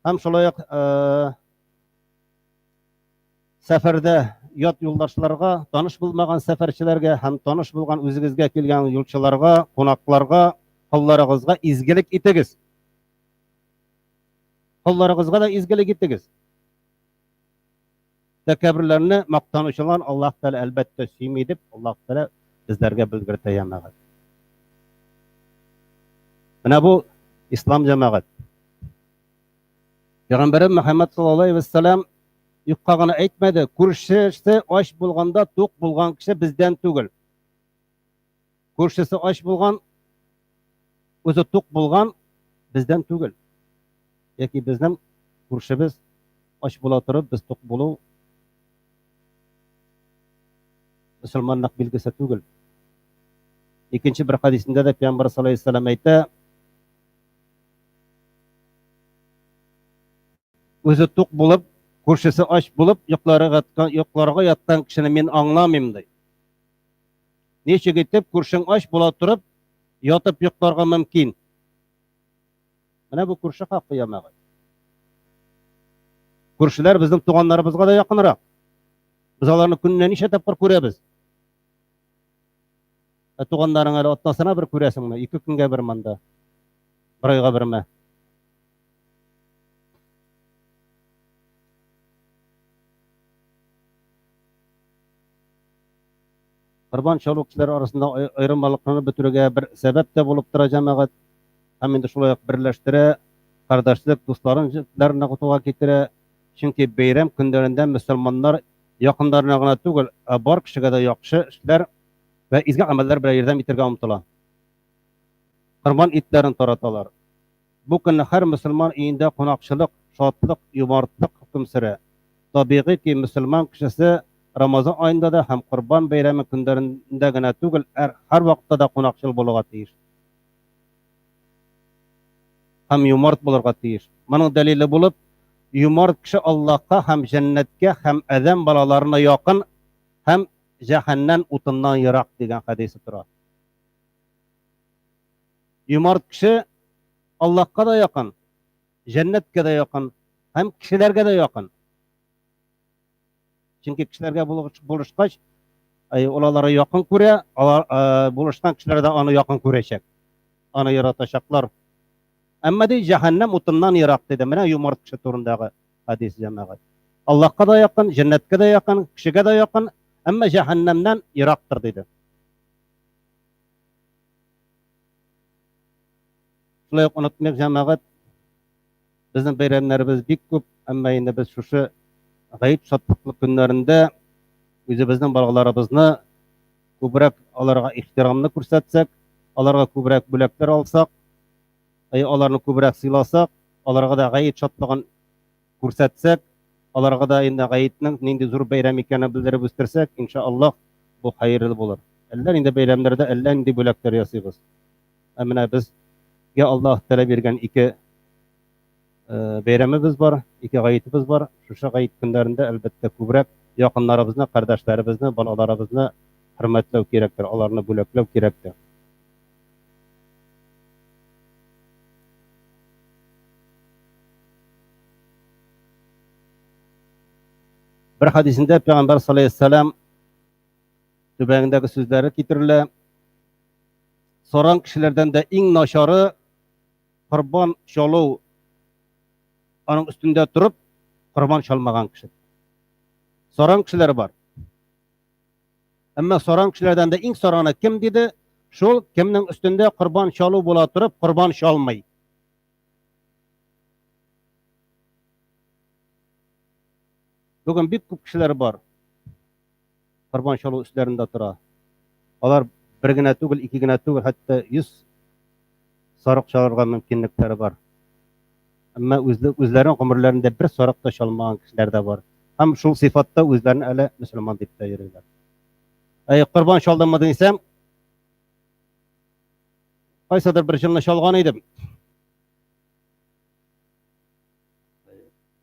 Hem şolayık seferde yat yoldaşlarga, tanış bulmagan seferçilerge, hem tanış bulgan özügizge kelgen yolçularga, konaklarga, kollarıgızga izgilik itigiz. Kollarıgızga da izgilik itigiz. Tekabirlerini maqtanışılan Allah Teala elbette süymeyip, Allah Teala bizlerge bilgirte yamagat. Buna bu İslam cemaat. Peygamberimiz Muhammed sallallahu aleyhi ve sellem yuqqagını aytmadi. Kurşisi aç bulganda toq bulgan kişi bizden tugul. Kurşisi aç bulgan, o'zi toq bulgan bizden tugul. Yoki bizning kurşimiz aç bo'la turib biz toq bo'luv musulmonlik belgisi tugul. İkinci bir hadisinde de Peygamber sallallahu aleyhi ve sellem aytdi: O'zi toq bo'lib kurşisi aç bulup yoklarga yattan kişini men anlamayım deydi. Neçe gitip kurşun aç bula turup yatıp yoklarga mümkün. Mana bu kurşu hakkı yamağı. Kurşular bizim tuğanlarımızga da yakınırak. Biz onlarni günne neçe tapır ko'ramiz. Tuğanlarına ottasına bir ko'rasinmi? 2 kunga bir manda. Bir oyga birmi? Qurban çalıkçılar arasında ayrımbalıklarını bitirge bir sebep de bulup duracağım. Hem de şulay birleştire, kardeşlik, dostlarına kutuğa getire. Çünkü bayram günlerinde Müslümanlar yakınlarına gına tugul, bar kişiye de yakışı işler ve izgi ameller bir yerden bitirge umutula. Qurban itlerini taratalar. Bu gün her Müslüman iyinde konakçılık, şatlık, yumartlık hüküm süre. Tabii ki Müslüman kişisi Ramazan ayında da hem Kurban Bayramı günlerinde gene tugul her vakitte da konakçıl buluğa tiyir. Hem yumart bulurga tiyir. Bunun delili bulup yumart kişi Allah'a hem cennetke hem edem balalarına yakın hem cehennem utundan yırak degen hadisi tura. Yumart kişi Allah'a da yakın, cennetke de yakın, hem kişilerge de yakın. Çünkü kişilerge buluşkaç, olanlara yakın köre, buluşkan kişiler de onu yakın körecek. Onu yaratacaklar. Ama de cehennem utundan yarak dedi. Mene yumart kişi turundağı hadis cemaat. Allah'a da yakın, cennetke de yakın, kişiye de yakın, ama cehennemden yiraktır dedi. Şulay unutmayıp cemaat, bizim bayramlarımız bik köp, ama yine biz şu gayet şatlıklı günlerinde özümüzün balgalarımızı köbürek alarga ihtiramını ko'rsatsak, alarga köbürek bölekler alsak, alarni köbürek sıylasak, alarga da gayet şatlığın ko'rsatsak, alarga da endi gayetning nindi zor bayram ekanini bildirib o'stirsak, inşallah bu hayırlı olur. Eller indi bayramlarda eller indi bölekler yasaymiz. Amina biz ya Allah Teala bergen iki bayramımız var, iki gayetimiz var. Şu gayet günlerinde elbette köbürek yakınlarımızı, kardeşlerimizni, balalarımızı hürmetlev kerektir, alarını böleklev kerektir. Bir hadisinde Peygamber sallallahu aleyhi ve sellem tübəyindəki sözləri getirirlər. Soran kişilerden de en naşarı kurban şalov onun üstünde durup kurban çalmagan kişi. Soran kişiler var. Ama soran kişilerden de en soranı kim dedi? Şol kimnin üstünde kurban şalov bola durup kurban çalmay. Bugün bir küp kişiler var. Kurban şalov üstlerinde tura. Onlar bir gine tugul, iki gine tugul, hatta 100 sarık çalırga mümkünlikleri var. Ama özlerinin ömürlerinde bir sarık da çalmayan kişiler de var. Hem şu sıfatta özlerini öyle Müslüman deyip de yürüyorlar. Kurban çaldım mı deysem, kaysadır bir yılını çalgan idim.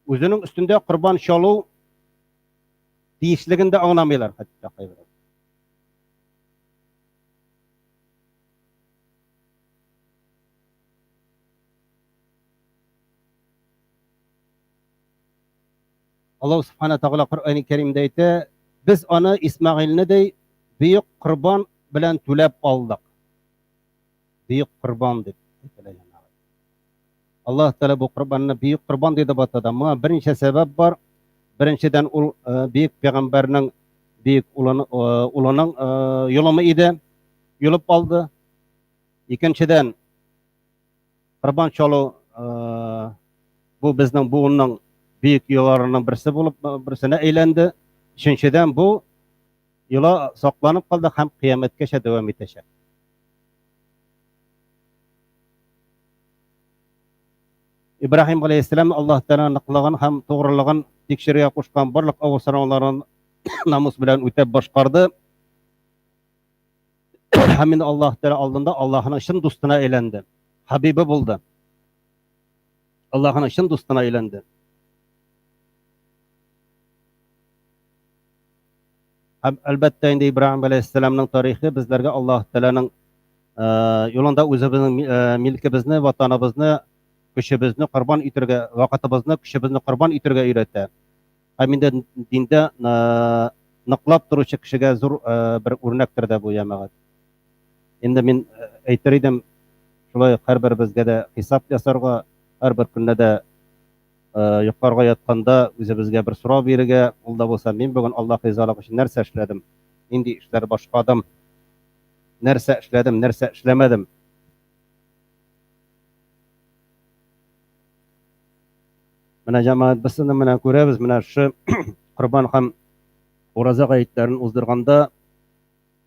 Özünün üstünde kurban çalu deyişliginde anlamıyorlar hatta kayırlar. Allah subhanahu taala Kur'an-ı Kerim'de ayette, biz onu İsmail'ne de büyük kurban bilen tülep aldık. Büyük kurban dedi. Allah Teala bu kurbanını büyük kurban dedi batadı ama birinci sebep var. Birinciden büyük peygamberinin büyük ulanın yolumu idi. Yolup aldı. İkinciden kurban çalı bu bizden buğunun büyük yollarının birisi bulup birisine eğlendi. Üçüncüden bu yola saklanıp kaldı hem kıyametkeşe devam edecek. İbrahim Aleyhisselam Allah Teala nıklığın hem doğruluğun tekşiriye koşkan barlık avusarlarının namus bilen ötep başkardı. Hemin Allah Teala aldığında Allah'ın şın dostuna eğlendi. Habibi buldu. Allah'ın şın dostuna eğlendi. Elbette indi İbrahim Aleyhisselam'ın tarihi bizlerge Allah Teala'nın yolunda özümüzün milkimizni, vatanımızını, kişimizni kurban itirge, vakitimizni, kişimizni kurban itirge öğretti. Haminde dinde nıklap duruşu kişiye zor bir örnektir de bu yemeğe. Endi men aytar edim, şulay her bir bizge de hesap yasarga, her bir günde de yukarıga yatqanda özümüzge bir so'rab berige, ul da bolsa men bugun Allah rizolig'i uchun narsa ishladim. Endi ishlar boshqadim. Narsa ishladim, narsa ishlamadim. Mana jamoat biz mana ko'ramiz, mana shu Qurban ham O'roza g'ayitlarini uzdirganda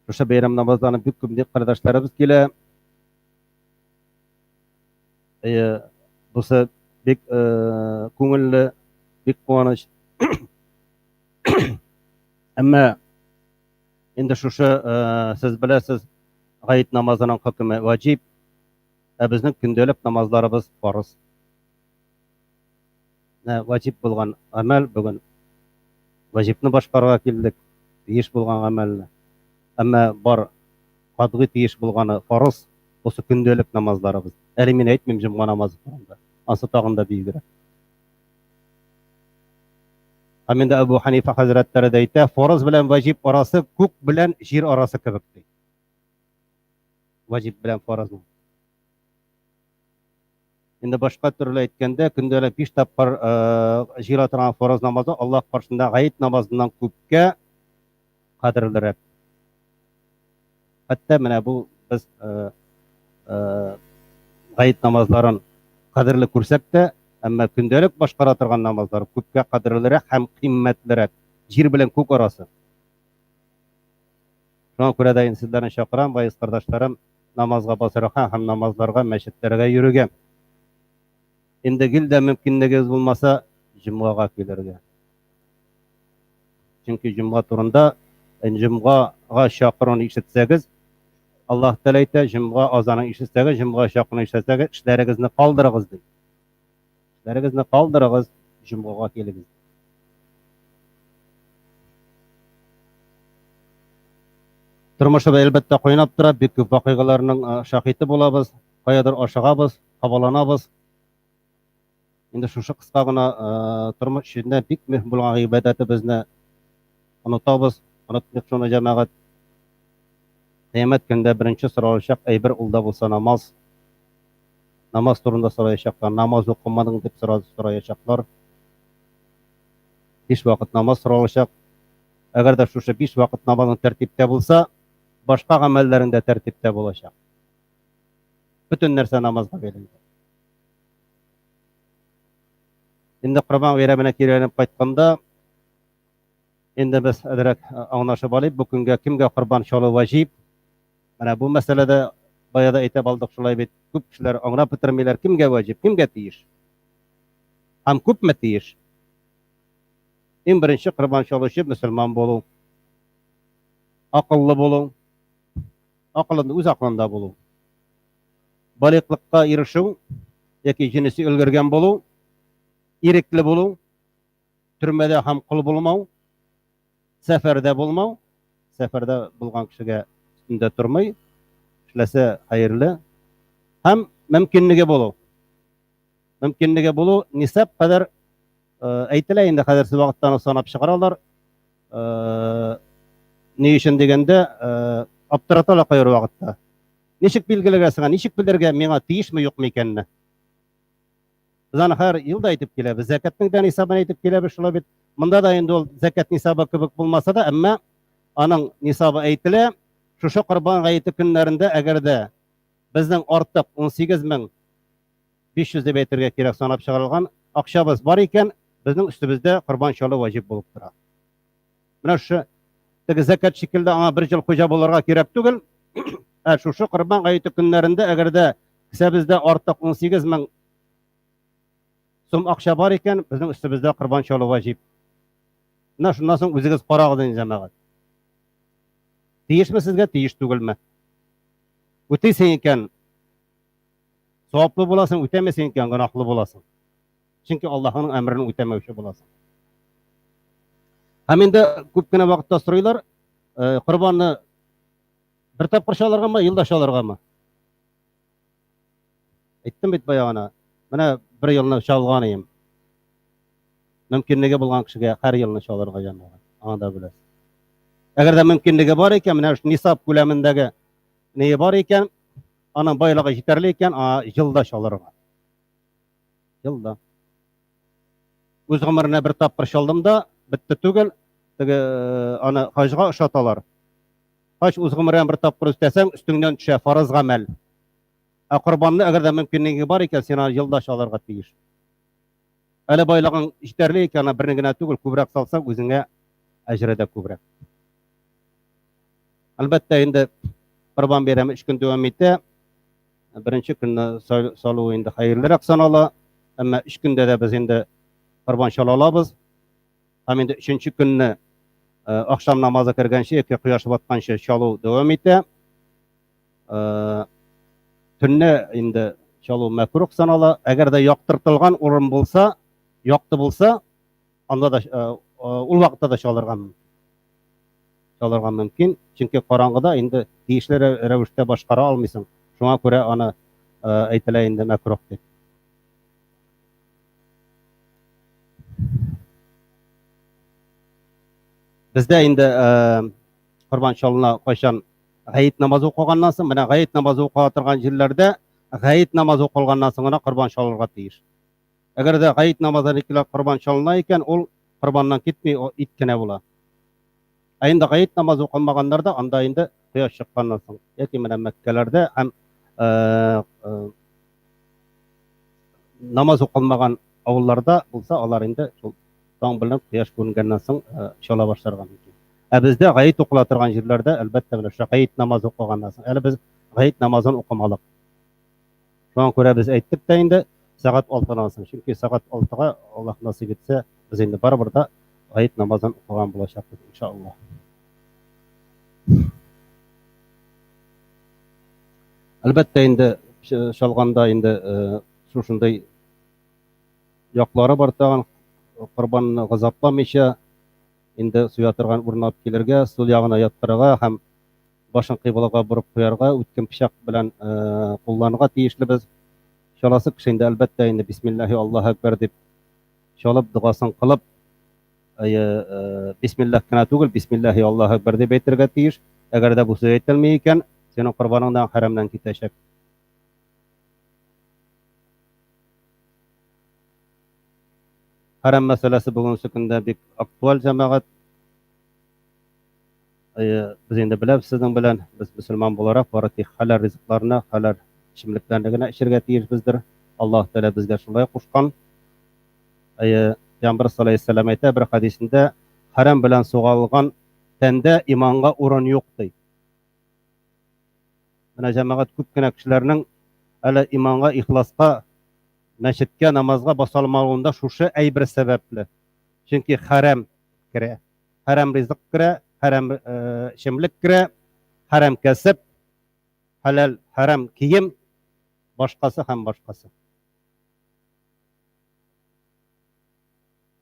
o'sha bayram namozlarini bir ko'p qardoshlarimiz kelib, bo'lsa bek ko'ngilli, bek quvonch. Ammo endi shu siz bilasiz, g'ayit namozining hukmi vojib, bizning kundalik namozlarimiz farz. Vacip bo'lgan amal bugun vacibni boshqarga keldik, teyish bo'lgan amalni. Ammo bor qadg'i teyish bo'lgani farz, o'sha kundalik namozlarimiz. Hali men aytmayman juma namozi qilganda, ansa tag'inda biyigir. Hamida Abu Hanifa hazratlari deydi, farz bilan vacib orasi ko'k bilan yer orasi kabi deydi. Vacib bilan farz. Инде башка төрле әйткәндә, көндәлек 5 тапкыр җыела торган фарыз намазы Аллаһ каршында гаит намазыннан күпкә кадерлерәк. Хәтта менә бу без гаит намазларын кадерле күрсәк тә, әмма көндәлек башкара торган намазлар күпкә кадерлерәк һәм кыйммәтлерәк. Җир белән күк арасы. Шуңа күрә дә сезләрне чакырам, вайыз кардәшләрем, намазга басырга һәм намазларга, мәчетләргә йөрүгә. Инде гел дә мөмкинлегегез булмаса, җомгага килергә. Чөнки җомга турында, җомгага чакыруны ишетсәгез, Аллаһ Тәгалә әйтә, җомга азанын ишетсәгез, җомга чакыруны ишетсәгез, эшләрегезне калдырыгыз ди. Эшләрегезне калдырыгыз, җомгага килегез. Тормышыбыз әлбәттә кайнап тора, бик күп вакыйгаларның шаһиты булабыз, каядыр ашыгабыз, кабаланабыз. Инде шушы кыска гына тормыш эчендә бик мөһим булган гыйбадәтебезне онытабыз, онытмыйк шуны җәмәгать. Кыямәт көндә беренче соралачак әйбер ул да булса намаз. Намаз турында сораячаклар, намаз укымадың дип сораячаклар. 5 вакыт намаз соралачак. Әгәр дә шушы 5 вакыт намазың тәртиптә булса, башка гамәлләрең дә тәртиптә булачак. Бүтән нәрсә намазга бәйле. Инде Корбан бәйрәменә килеп кайтканда, инде без әдрәк аңлашып алыйк, бу көнгә кемгә корбан чалу ваҗиб? Менә бу мәсьәләдә баяда әйтеп алдык шулай бит. Күп кешеләр аңлап бетермиләр, кемгә ваҗиб, кемгә тиеш? Һәм күпме тиеш? Иң беренче корбан чалучы мөселман булу, акыллы булу, акыллы үз акылында булу, баликлыкка ирешү яки җинеси өлгергән булу, ирекле булу, төрмәдә һәм кул булмау, сәфәрдә булмау, сәфәрдә булган кешегә үстендә тормый, эшләсә хәерле, һәм мөмкинлеге булу. Мөмкинлеге булу нисап кадәр әйтелә инде хәзерге вакыттан санап чыгаралар. Ни өчен дигәндә, аптыраталар кайыр вакытта. Ничек билгеләргә сиңа, ничек белергә миңа тиешме юкмы икәнне? Без аны һәр елда әйтеп киләбез. Закатның да нисабын әйтеп киләбез шулай бит. Монда да инде ул закат нисабы кебек булмаса да, әмма аның нисабы әйтелә. Шушы Корбан гаете көннәрендә әгәр дә безнең артык 18500 дип әйтергә кирәк санап чыгарылган акчабыз бар икән, безнең үстебездә Корбан чалу ваҗиб булып тора. Менә шу теге закат шикелле аңа 1 ел хуҗа булырга кирәк түгел. Шушы Корбан гаете көннәрендә әгәр дә кесәбездә артык 18000 сум акча бар икән, безнең үстебездә Корбан чалу ваҗиб. Менә шуннан соң үзегез карагыз инде җәмәгать. Тиешме сезгә, тиеш түгелме? Үтәсең икән, саваплы буласың, үтәмәсәң икән, гынаһлы буласың. Чөнки Аллаһның әмрен үтәмәүче буласың. Һәм инде күп кенә вакытта сорыйлар, Корбанны бер тапкыр чалыргамы, елда чалыргамы? Әйттем бит баягына. Менә 1 елны чалган идем. Мөмкинлеге булган кешегә һәр елны чалырга җәмәгать. Аны да беләсез. Әгәр дә мөмкинлеге бар икән, менә шу нисап күләмендәге не бар икән, аның байлыгы җитәрле икән, елда чалырга. Елда. Үз гомеренә бер тапкыр чалдым да, битте түгел. Теге аны хаҗга ошаталар. Хаҗ үз гомерен бер тапкыр үтәсәң, үстеңнән төшә фарыз гамәл. Корбанны әгәр дә мөмкинлеге бар икән, син аны елда чалырга тиеш. Әле байлыгың җитәрле икән, берне генә түгел, күбрәк салсаң, үзеңә әҗре дә күбрәк. Әлбәттә инде Корбан бәйрәме 3 көн дәвам итә. Беренче көнне салу инде хәерлерәк санала, әмма 3 көндә дә без инде Корбан чала алабыз. Һәм инде 3нче көнне акшам намазы кергәнче, яки кояш батканчы чалу дәвам итә. Төнне инде чалу мәкрух санала. Әгәр дә яктыртылган урын булса, якты булса, анда да ул вакытта да чалырга мөмкин. Чөнки караңгыда инде тиешле рәвештә башкара алмыйсың. Шуңа күрә аны әйтелә инде мәкрух дип. Бездә инде Корбан чалына кайчан гаит намазы укыганнан соң, менә гаит намазы укыга торган җирләрдә гайет намазы укылганнан соң гына корбан чалырга тиеш. Әгәр дә гайет намазы икеләп корбан чалына икән, ул корбаннан китми, ит кенә була. Ә инде гайет намазы укылмаганнар да анда инде кояш чыкканнан соң, яки менә Мәккәләрдә һәм намаз укылмаган авылларда булса, алар инде шул таң белән кояш күренгәннән соң чала башларга мөмкин. Ә бездә гайет укыла торган җирләрдә әлбәттә менә шу гайет намазы укыганнан соң, әле без гайет намазын укымадык. Шуңа күрә без әйттек тә инде сәгать 6-нан соң, чөнки сәгать 6-га Аллаһ насыйп итсә, без инде барыбер да гайет намазын укыган булачакбыз иншаллаһ. Әлбәттә инде чалганда инде шушындай яклары бар тагын, корбанны газапламыйча инде суя торган урын алып килергә, сул ягына яттырырга һәм башын кыйблага борып куярга, үткен пычак белән кулланырга тиешлебез. Чаласы кеше инде әлбәттә инде бисмиллаһи Аллаһу акбар дип чалып дугасын кылып, бисмиллаһ кына түгел, бисмиллаһи Аллаһу акбар дип әйтергә тиеш. Әгәр дә бу сүз әйтелмәй икән, синең корбаныңдан хәрәмнән китәчәк. Хәрәм мәсьәләсе бүгенге көндә бик актуаль җәмәгать. Без инде беләбез сезнең белән, без мөселман буларак бары тик хәләл ризыкларны, хәләл ичемлекләрне генә эчәргә тиешбездер. Аллаһ Тәала безгә шулай кушкан. Пәйгамбер саллаллаһу алейһи ва саллям әйтә бер хадисендә, хәрәм белән сугалган тәндә иманга урын юк ди. Менә җәмәгать күп кенә кешеләрнең әле иманга, ихласка, мәчеткә, намазга басалмавында шушы әйбер сәбәпле. Чөнки хәрәм керә, хәрәм ризык керә, хәрәм ичемлек керә, хәрәм кәсеп, хәләл, хәрәм кием, башкасы һәм башкасы.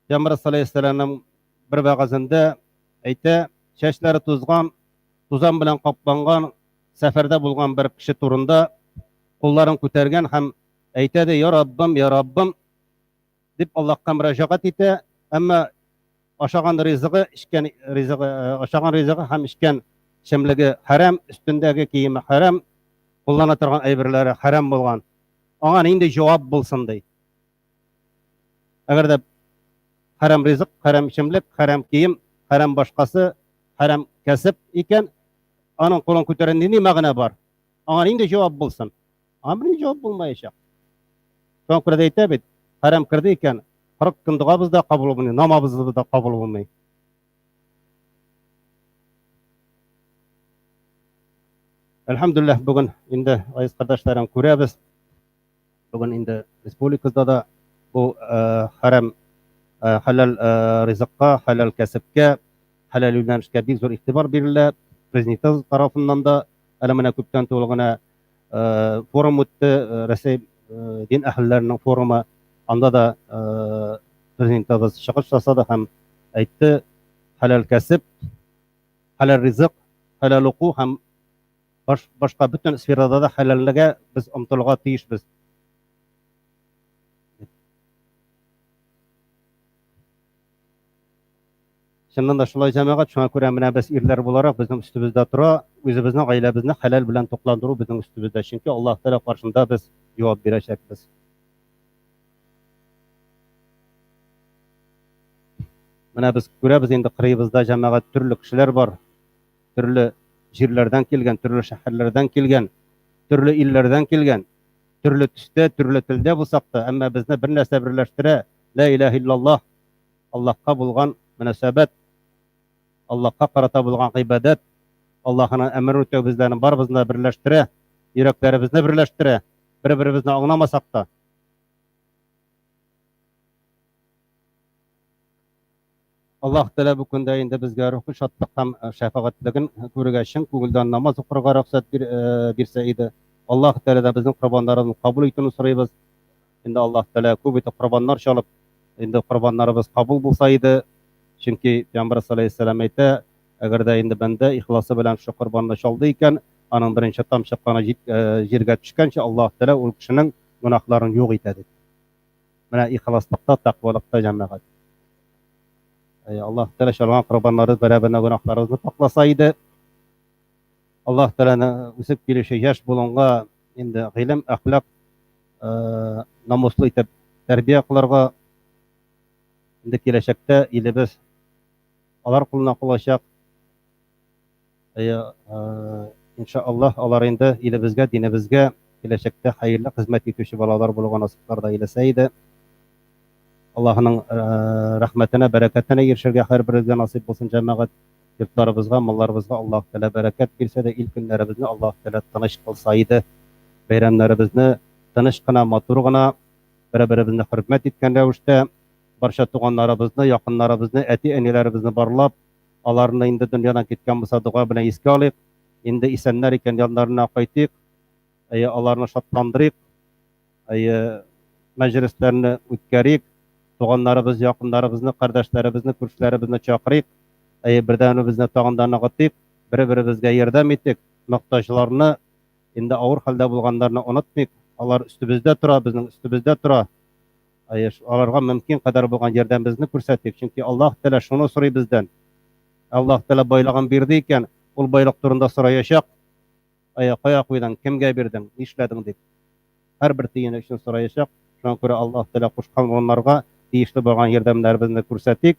Пәйгамбер саллаллаһу алейһи ва саллям бер вәгазендә әйтә, чәчләре тузган, тузан белән капланган, сәфәрдә булган бер кеше турында кулларын күтәргән һәм әйтә дә, я Раббым дип Аллаһка мөрәҗәгать итә, әмма ашаган ризыгы, ичкән ризыгы, ашаган ризыгы һәм ичкән ичемлеге хәрәм, өстендәге киеме хәрәм, куллана торган әйберләре хәрәм булган. Аңа нинди җавап булсын ди. Әгәр дә хәрәм ризык, хәрәм ичемлек, хәрәм кием, хәрәм башкасы, хәрәм кәсеп икән, аның кулын күтәргән нинди мәгънә бар? Аңа нинди җавап булсын? Аңа бер җавап булмаячак. Шуңа күрә дә әйтә бит, хәрәм кирде икән, 40 көн дугабыз да кабул булмый, намазыбыз да кабул булмый. Әлхәмдүлилләһ, бүген инде айыз кардәшләрем күрәбез. Бүген инде республикабызда да бу хәрәм, хәләл ризыкка, хәләл кәсепкә, хәләл юнәлешкә бик зур игътибар бирелә. Президент тарафыннан да әле менә күптән түгел генә форум үтте, Рәсәй дин әһелләренең форумы. Анда да президентыбыз чыгыш ясады һәм әйтте, хәләл кәсеп, хәләл ризык, хәләл уку һәм башка бөтен сферада да хәләллегә без омтылырга тиешбез. Чыннан да шулай җәмәгать, шуңа күрә менә без ирләр буларак безнең өстебездә тора, үзебезнең гаиләбезне хәләл белән тукландыру безнең өстебездә, чөнки Аллаһ Тәала каршында без җавап бирәчәкбез. Менә без күрәбез инде кырыйбызда җәмәгать төрле кешеләр бар, төрле җирләрдән килгән, төрле шәһәрләрдән килгән, төрле илләрдән килгән, төрле төстә, төрле телдә булсак та, әмма безне бер нәрсә берләштерә, ла илаһа иллаллаһ, Аллаһка булган мөнәсәбәт, Аллаһка карата булган гыйбадәт, Аллаһның әмерен үтәү безләрне барыбызны берләштерә, йөрәкләребезне берләштерә, бер-беребезне аңламасак та. Аллаһ Тәала бу көндә инде безгә рухи шатлык һәм шәфәгатьлеген күрергә өчен күңелдән намаз укырга рөхсәт бирсә иде. Аллаһ Тәала да безнең корбаннарыбызны кабул итүне сорыйбыз. Инде Аллаһ Тәала күп итеп корбаннар чалып, инде корбаннарыбыз кабул булса иде. Чөнки Пәйгамбер саллаллаһу алейһи ва саллям әйтә, әгәр дә инде бәндә ихласы белән шу корбанны чалды икән, аның беренче тамчы каны җиргә төшкәнче Аллаһ Тәала ул кешенең гөнаһларын юк итә ди. Менә ихласлыкта, тәкъвалыкта җәмәгать. Аллаһ Тәала чалган корбаннарыбыз бәрабәренә гөнаһларыбызны пакласа иде. Аллаһ Тәаланың үсеп килүче яшь булуңга инде гыйлем, әхлак, намуслы итеп тәрбия кылырга, инде киләчәктә илебез алар кулына калачак. Иншаллах, алар инде илебезгә, динебезгә киләчәктә хәерле хезмәт итүче балалар булуга насыйпларда иләсә иде. Аллаһның рәхмәтенә, бәрәкәтенә ирешергә һәрберебезгә насыйп булсын җәмәгать. Йортларыбызга, малларыбызга Аллаһ Тәала бәрәкәт бирсә дә, ил көннәребезне Аллаһ Тәала тыныч кылса иде. Бәйрәмнәребезне тыныч кына, матур гына, бер-беребезне хөрмәт иткән рәвештә, барча туганнарыбызны, якыннарыбызны, әти-әниләребезне барлап, аларны инде дөньядан киткән булса дуга белән искә алыйк. Инде исәннәр икән, яннарына кайтыйк. Аларны шатландырыйк. Мәҗлесләрне үткәрик. Туганнарыбыз, якыннарыбызны, кардәшләребезне, күршеләребезне чакырыйк. Бердәмебезне тагын да ныгытыйк. Бер-беребезгә ярдәм итик. Мохтаҗларны, инде авыр хәлдә булганнарны онытмыйк. Алар өстебездә тора, безнең өстебездә тора. Аларга мөмкин кадәр булган ярдәмебезне күрсәтик. Чөнки Аллаһ Тәала шуны сорый бездән. Аллаһ Тәала байлыгын бирде икән, ул байлык турында сораячак. Кая куйдың, кемгә бирдең, нишләдең дип. Һәрбер тиен өчен сораячак. Шуңа күрә Аллаһ Тәала кушкан урыннарга тиешле булган ярдәмнәребезне күрсәтик.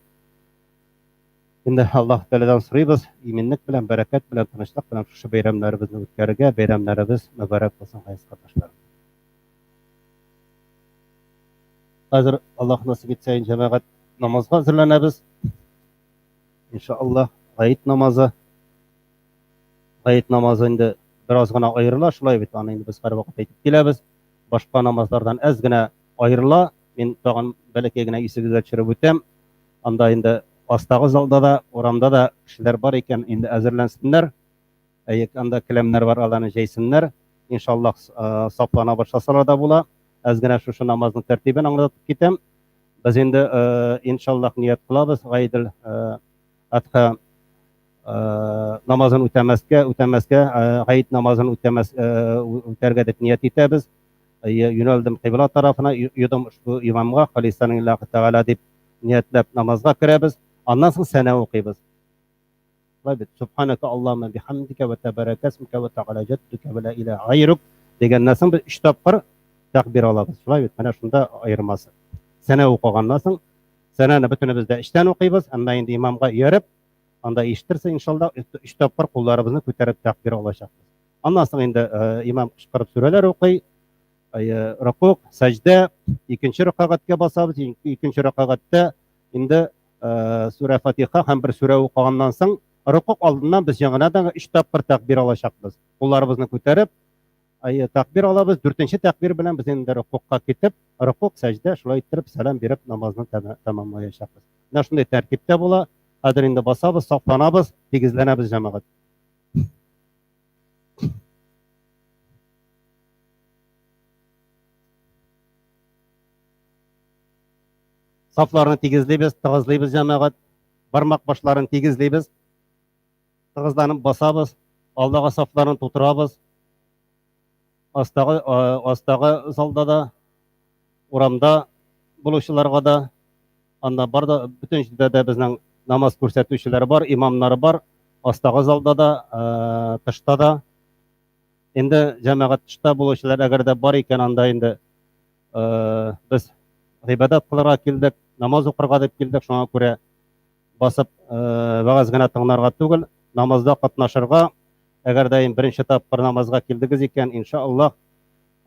Инде Аллаһ Тәаладан сорыйбыз, иминлек белән, бәрәкәт белән, тынычлык белән шушы бәйрәмнәребезне үткәрергә. Бәйрәмнәребез мөбарәк булсын, гайз кардәшләр. Хәзер Аллаһ насыйп итсә, җәмәгать, намазга әзерләнәбез. Иншаллах, гаит намазы. Гаит намазы инде бераз гына аерыла, шулай бит, аны инде без һәр вакыт әйтеп киләбез. Башка намазлардан әз генә аерыла. Мин тагын бәләкәй генә исегезгә төшереп үтәм. Анда инде астагы залда да, урамда да кешеләр бар икән, инде әзерләнсеннәр. Анда келәмнәр бар, аларны җәйсеннәр. Иншаллах, сафлана башласалар да була. Әз генә шушы намазның тәртибен аңлатып китәм. Без инде иншаллах ният кылабыз, Гайдел Адха намазын үтәмәскә, гаит намазын үтәргә дип ният итәбез. Юнәлдем кыйбла тарафына, юдым ушбу имамга, Халисаның Аллаһ Тәгалә дип ниятләп намазга керәбез. Аннан соң сәна укыйбыз. Субханака Аллаһумма бихамдика ва табарaka ismuka ва тәгалә җаддука ва ла илаһа гайрук дигәннән соң без 3 тапкыр тәкбир алабыз. Шулай бит, менә шунда аермасы. Сәна укыганнан соң сәнаны бөтенебез дә эчтән укыйбыз. Анда инде имамга ияреп, анда ишеттерсә, иншаллах, 3 тапкыр кулларыбызны күтәреп тәкбир алачакбыз. Аннан соң инде имам кычкырып сүрәләр укый. Рукук, сәҗдә, икенче рәкъгатькә басабыз. Икенче рәкъгатьтә инде сүрә Фатиха һәм бер сүрә укыганнан соң рукук алдыннан без яңадан 3 тапкыр тәкбир алачакбыз. Кулларыбызны күтәреп, тәкбир алабыз. 4нче тәкбир белән без инде рукукка китеп, рукук, сәҗдә, шулай итеп сәлам биреп намазны тәмамлаячакбыз. Менә шундый тәртиптә була. Хәзер инде басабыз, сафланабыз, тигезләнәбез җәмәгать. Saflarını tигезлейбез, тыгызлыйбыз җәмәгать. Бармак башларын тигезлейбез. Тыгызланып басабыз, алдагы сафларын тутырабыз. Астагы залда да, урамда булучыларга да, анда бар да, бүтән җирдә дә безнең намаз күрсәтүчеләр бар, имамнар бар. Астагы залда да, тышта да. Инде җәмәгать тышта булучылар әгәр дә бар икән, анда инде без гыйбадат кылырга килдек, намаз укырга дип килдек. Шуңа күрә басып вагыз гына тыңларга түгел, намазда катнашырга. Әгәр дә беренче тапкыр намазга килдегез икән, иншаллах,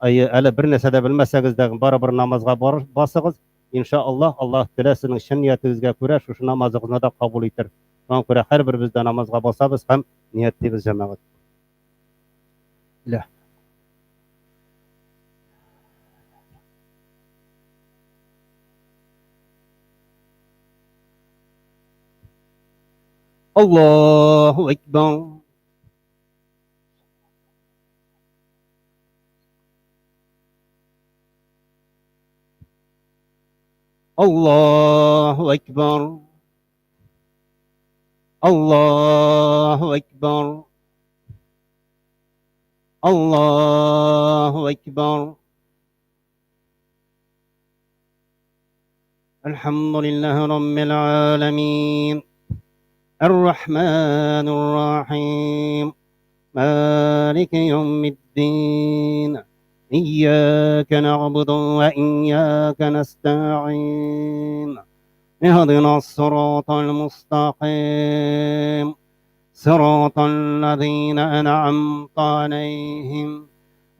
әле бер нәрсә дә белмәсәгез дә барыбер намазга басыгыз. Иншаллах, Аллаһ Тәгалә сезнең чын ниятегезгә күрә шушы намазыгызны да кабул итер. Шуңа күрә һәрберебез дә намазга басабыз һәм ниятлибез җәмәгать. Allahu Ekber. Allahu Ekber. Allahu Ekber. Allahu Ekber. Elhamdülillahi Rabbil alemin. الرحمن الرحيم مالك يوم الدين إياك نعبد وإياك نستعين اهدنا الصراط المستقيم صراط الذين أنعمت عليهم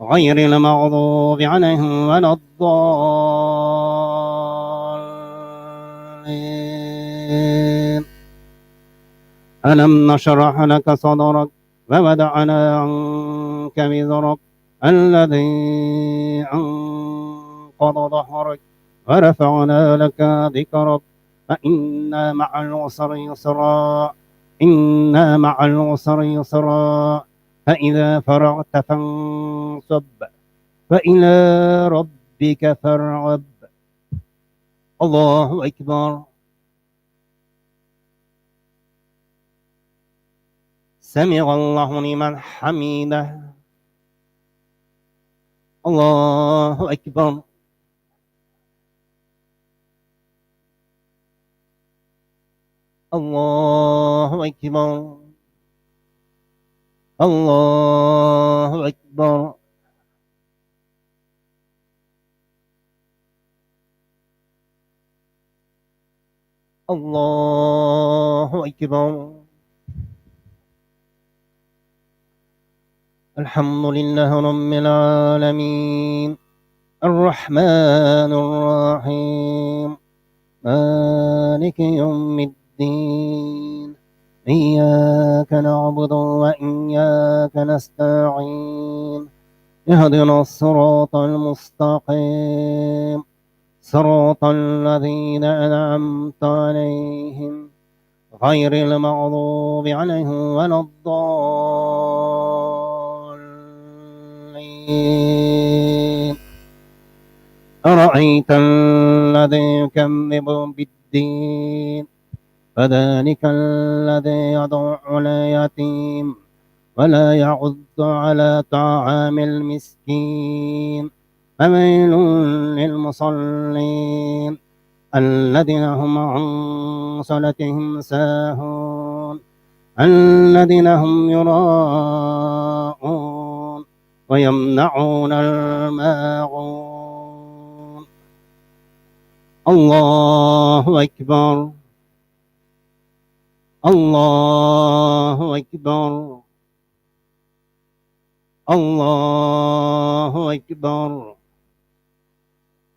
غير المغضوب عليهم ولا الضالين ألم نشرح لك صدرك ووضعنا عنك وزرك الذي أنقض ظهرك ورفعنا لك ذكرك فإن مع العسر يسرا إن مع العسر يسرا فإذا فرغت فانصب فإلى ربك فارغب الله أكبر سمع الله لمن حمده الله أكبر الله أكبر الله أكبر الله أكبر الحمد لله رب العالمين الرحمن الرحيم مالك يوم الدين إياك نعبد وإياك نستعين اهدنا الصراط المستقيم صراط الذين أنعمت عليهم غير المغضوب عليهم ولا الضالين أرأيت الذي يكذب بالدين فذلك الذي يدع اليتيم ولا يعض على طعام المسكين فويل للمصلين الذين هم عن صلاتهم ساهون الذين هم يراءون ويمنعون الماعون الله أكبر الله أكبر الله أكبر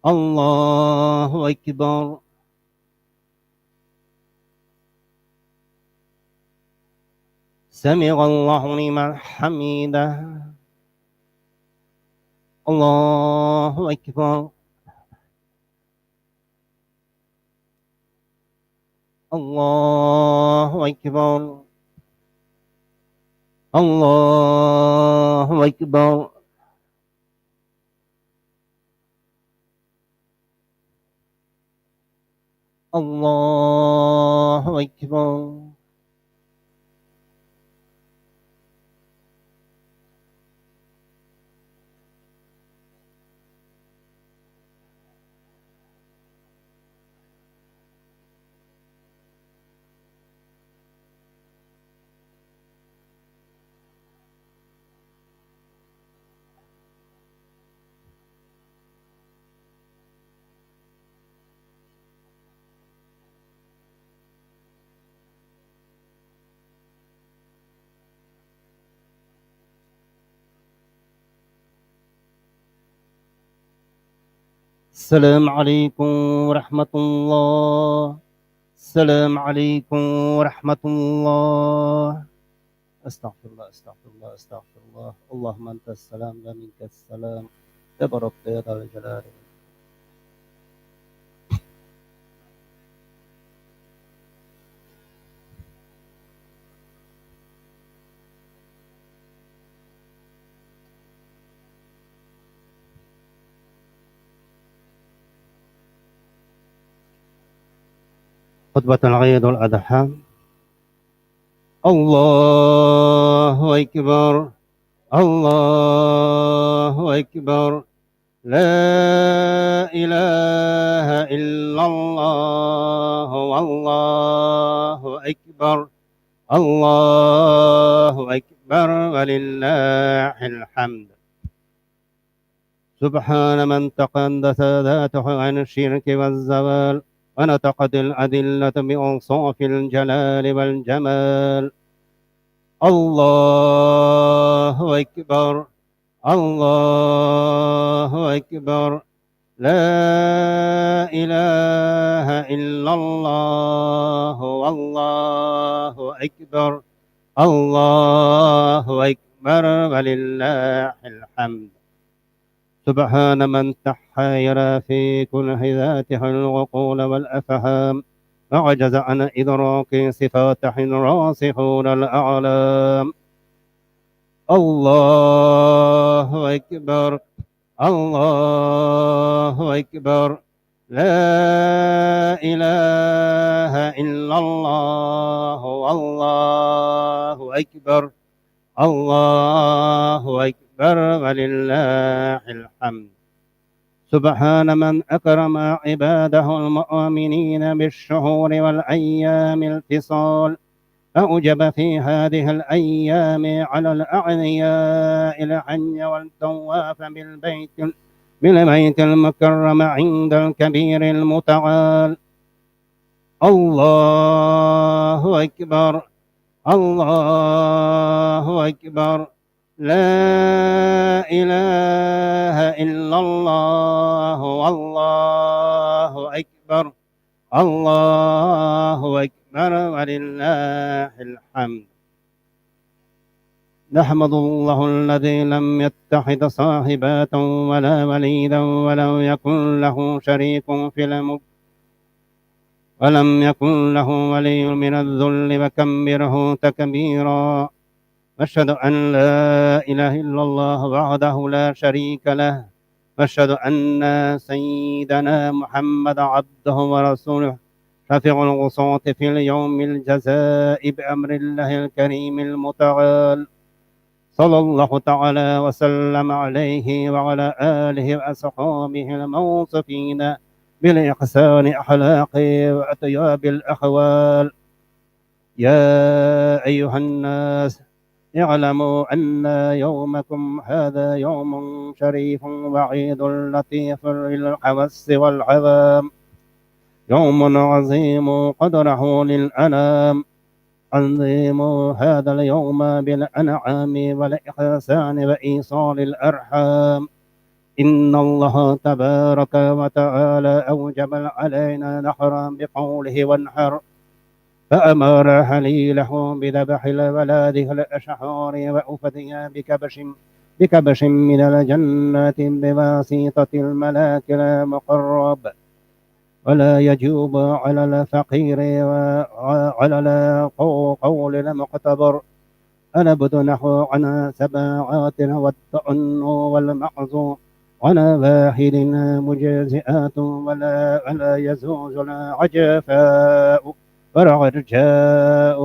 الله أكبر سمع الله لمن حمده الله أكبر الله أكبر الله أكبر الله أكبر السلام عليكم ورحمة الله السلام عليكم ورحمة الله أستغفر الله أستغفر الله أستغفر الله اللهم أنت السلام ومنك السلام تباركت يا ذا الجلال خطبة العيد والأضحى الله أكبر الله أكبر لا إله إلا الله والله أكبر الله أكبر أكبر ولله الحمد. سبحان من تقدس ذاته عن الشرك والزوال، ونطقت الأدلة بأوصاف الجلال والجمال. الله أكبر، الله أكبر، لا إله إلا الله، والله أكبر، الله أكبر ولله الحمد. سبحان من تحير في كنه ذاته العقول والأفهام، وعجز عن إدراك صفاته الراسخون الأعلام. الله أكبر، الله أكبر، لا إله إلا الله، والله أكبر، الله أكبر ولله الحمد. سبحان من أكرم عباده المؤمنين بالشهور والأيام الاتصال، فأوجب في هذه الأيام على الأغنياء الحج والطواف بالبيت المكرم عند الكبير المتعال. الله أكبر، الله أكبر، لا إله إلا الله، والله أكبر، الله أكبر ولله الحمد. نحمد الله الذي لم يتخذ صاحبة ولا وليدا ولم يكن له شريك في الملك ولم يكن له ولي من الذل وكبره تكبيرا. أشهد أن لا إله إلا الله وحده لا شريك له، وأشهد أن سيدنا محمد عبده ورسوله شفيع العصاة في اليوم الجزاء بأمر الله الكريم المتعال. صلى الله تعالى وسلم عليه وعلى آله وأصحابه الموصفين بالإحسان أخلاقه وأطياب الأحوال. يا أيها الناس اعلموا أن يومكم هذا يوم شريف وعيد لطيف للحوس والعظام، يوم عظيم قدره للأنام. عظيموا هذا اليوم بالأنعام والإحسان وإيصال الأرحام. إن الله تبارك وتعالى أوجب علينا نحرا بقوله وانحر، فأمر خليله بذبح الولاد الأشهار وأفدي بكبش من الجنة بواسطة الملاك المقرب. ولا يجوب على الفقير وعلى القول المقتبر الأبد نحو عن سباعات والطعن والمعز ولا واحد مجزئات ولا يزوز العجفاء والرجاء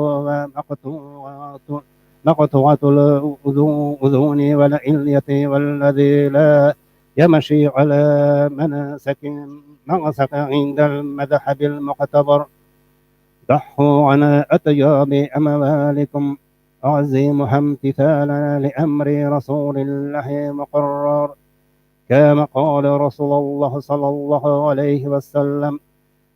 ومقطوعة الأذون والإلية والذي لا يمشي على منسك عند المذهب المعتبر. ضحوا عن أطياب أموالكم عظيمها امتثالا لأمر رسول الله مقرر، كما قال رسول الله صلى الله عليه وسلم: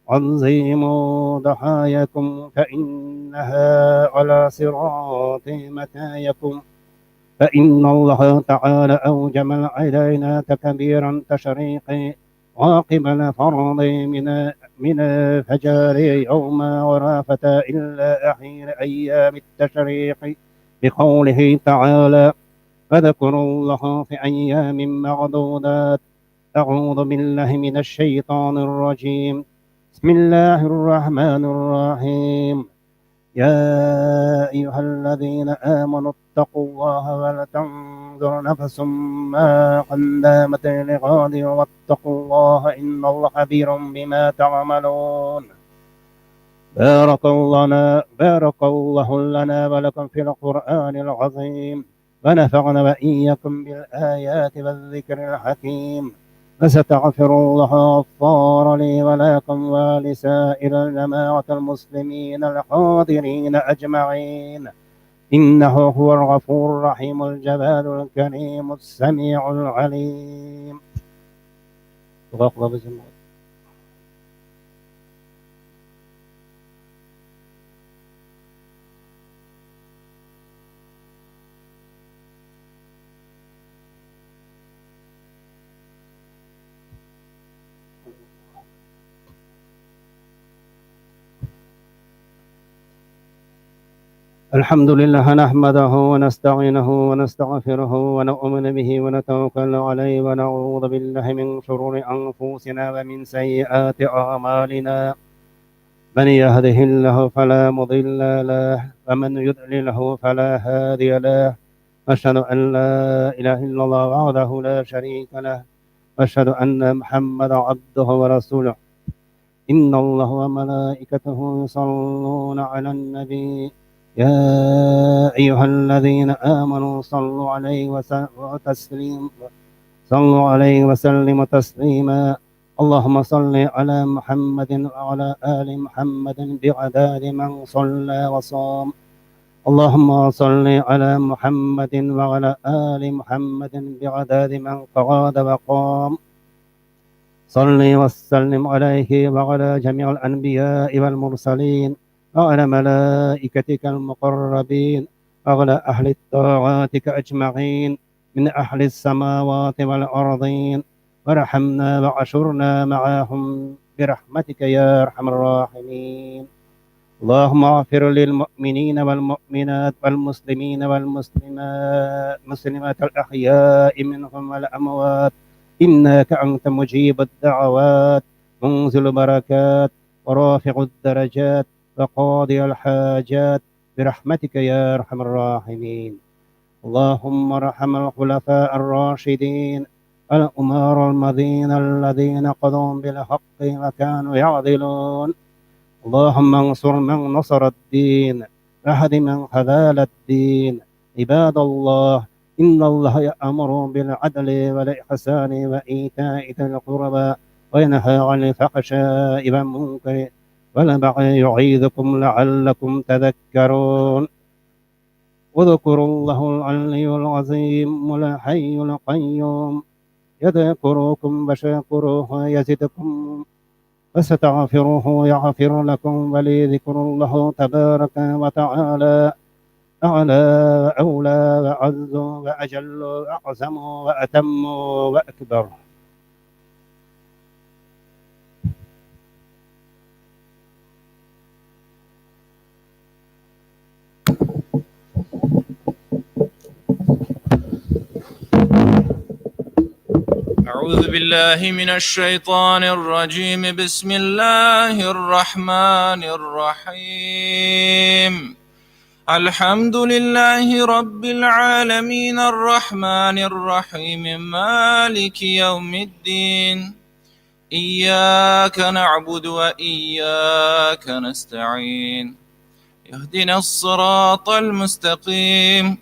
عظيموا ضحاياكم فإنها على صراط متايكم. فإن الله تعالى أوجب علينا تكبيرا تشريقي عاقب الفرض من فجر يوم عرفة إلا أخير أيام التشريق بقوله تعالى: فاذكروا الله في أيام معدودات. أعوذ بالله من الشيطان الرجيم. بسم الله الرحمن الرحيم. يا أيها الذين آمنوا اتقوا الله ولتنظر نفس ما قدمت لغد واتقوا الله إن الله خبير بما تعملون. بارك الله لنا ولكم في القرآن العظيم، ونفعنا وإياكم بالآيات والذكر الحكيم. فستغفر الله غفار لي ولكم ولسائر الجماعة المسلمين الحاضرين أجمعين. إنه هو الغفور الرحيم الجبار الكريم السميع العليم. الحمد لله نحمده ونستعينه ونستغفره ونؤمن به ونتوكل عليه ونعوذ بالله من شرور أنفسنا ومن سيئات أعمالنا. من يهده الله فلا مضل له ومن يضلله فلا هادي له. أشهد أن لا إله إلا الله وحده لا شريك له وأشهد أن محمدا عبده ورسوله. إن الله وملائكته يصلون على النبي يا أيها الذين آمنوا صلوا عليه وسلموا تسليما. اللهم صل على محمد وعلى آل محمد بعدد من صلى وصام. اللهم صل على محمد وعلى آل محمد بعدد من قعد وقام. صل وسلم عليه وعلى جميع الأنبياء والمرسلين وعلى ملائكتك المقربين وعلى أهل طاعاتك أجمعين من أهل السماوات والأرضين، وارحمنا وعشرنا معهم برحمتك يا أرحم الراحمين. اللهم اغفر للمؤمنين والمؤمنات والمسلمين والمسلمات الأحياء منهم والأموات، إنك أنت مجيب الدعوات منزل البركات ورافع الدرجات وقاضي الحاجات برحمتك يا أرحم الراحمين. اللهم ارحم الخلفاء الراشدين الأمراء المضين الذين قضوا بالحق وكانوا يعدلون. اللهم انصر من نصر الدين واهد من خذال الدين. عباد الله، إن الله يأمر بالعدل والإحسان وإيتاء ذي القربى وينهى عن الفحشاء والمنكر والبغي يعظكم لعلكم تذكرون. اذكروا الله العلي العظيم الحي القيوم يذكركم واشكروه يزدكم فستغفروه يغفر لكم، ولذكر الله تبارك وتعالى أعلى وأولى وأعز وأجل وأعظم وأتم وأكبر. أعوذ بالله من الشيطان الرجيم. بسم الله الرحمن الرحيم. الحمد لله رب العالمين الرحمن الرحيم مالك يوم الدين. إياك نعبد وإياك نستعين. اهدنا الصراط المستقيم،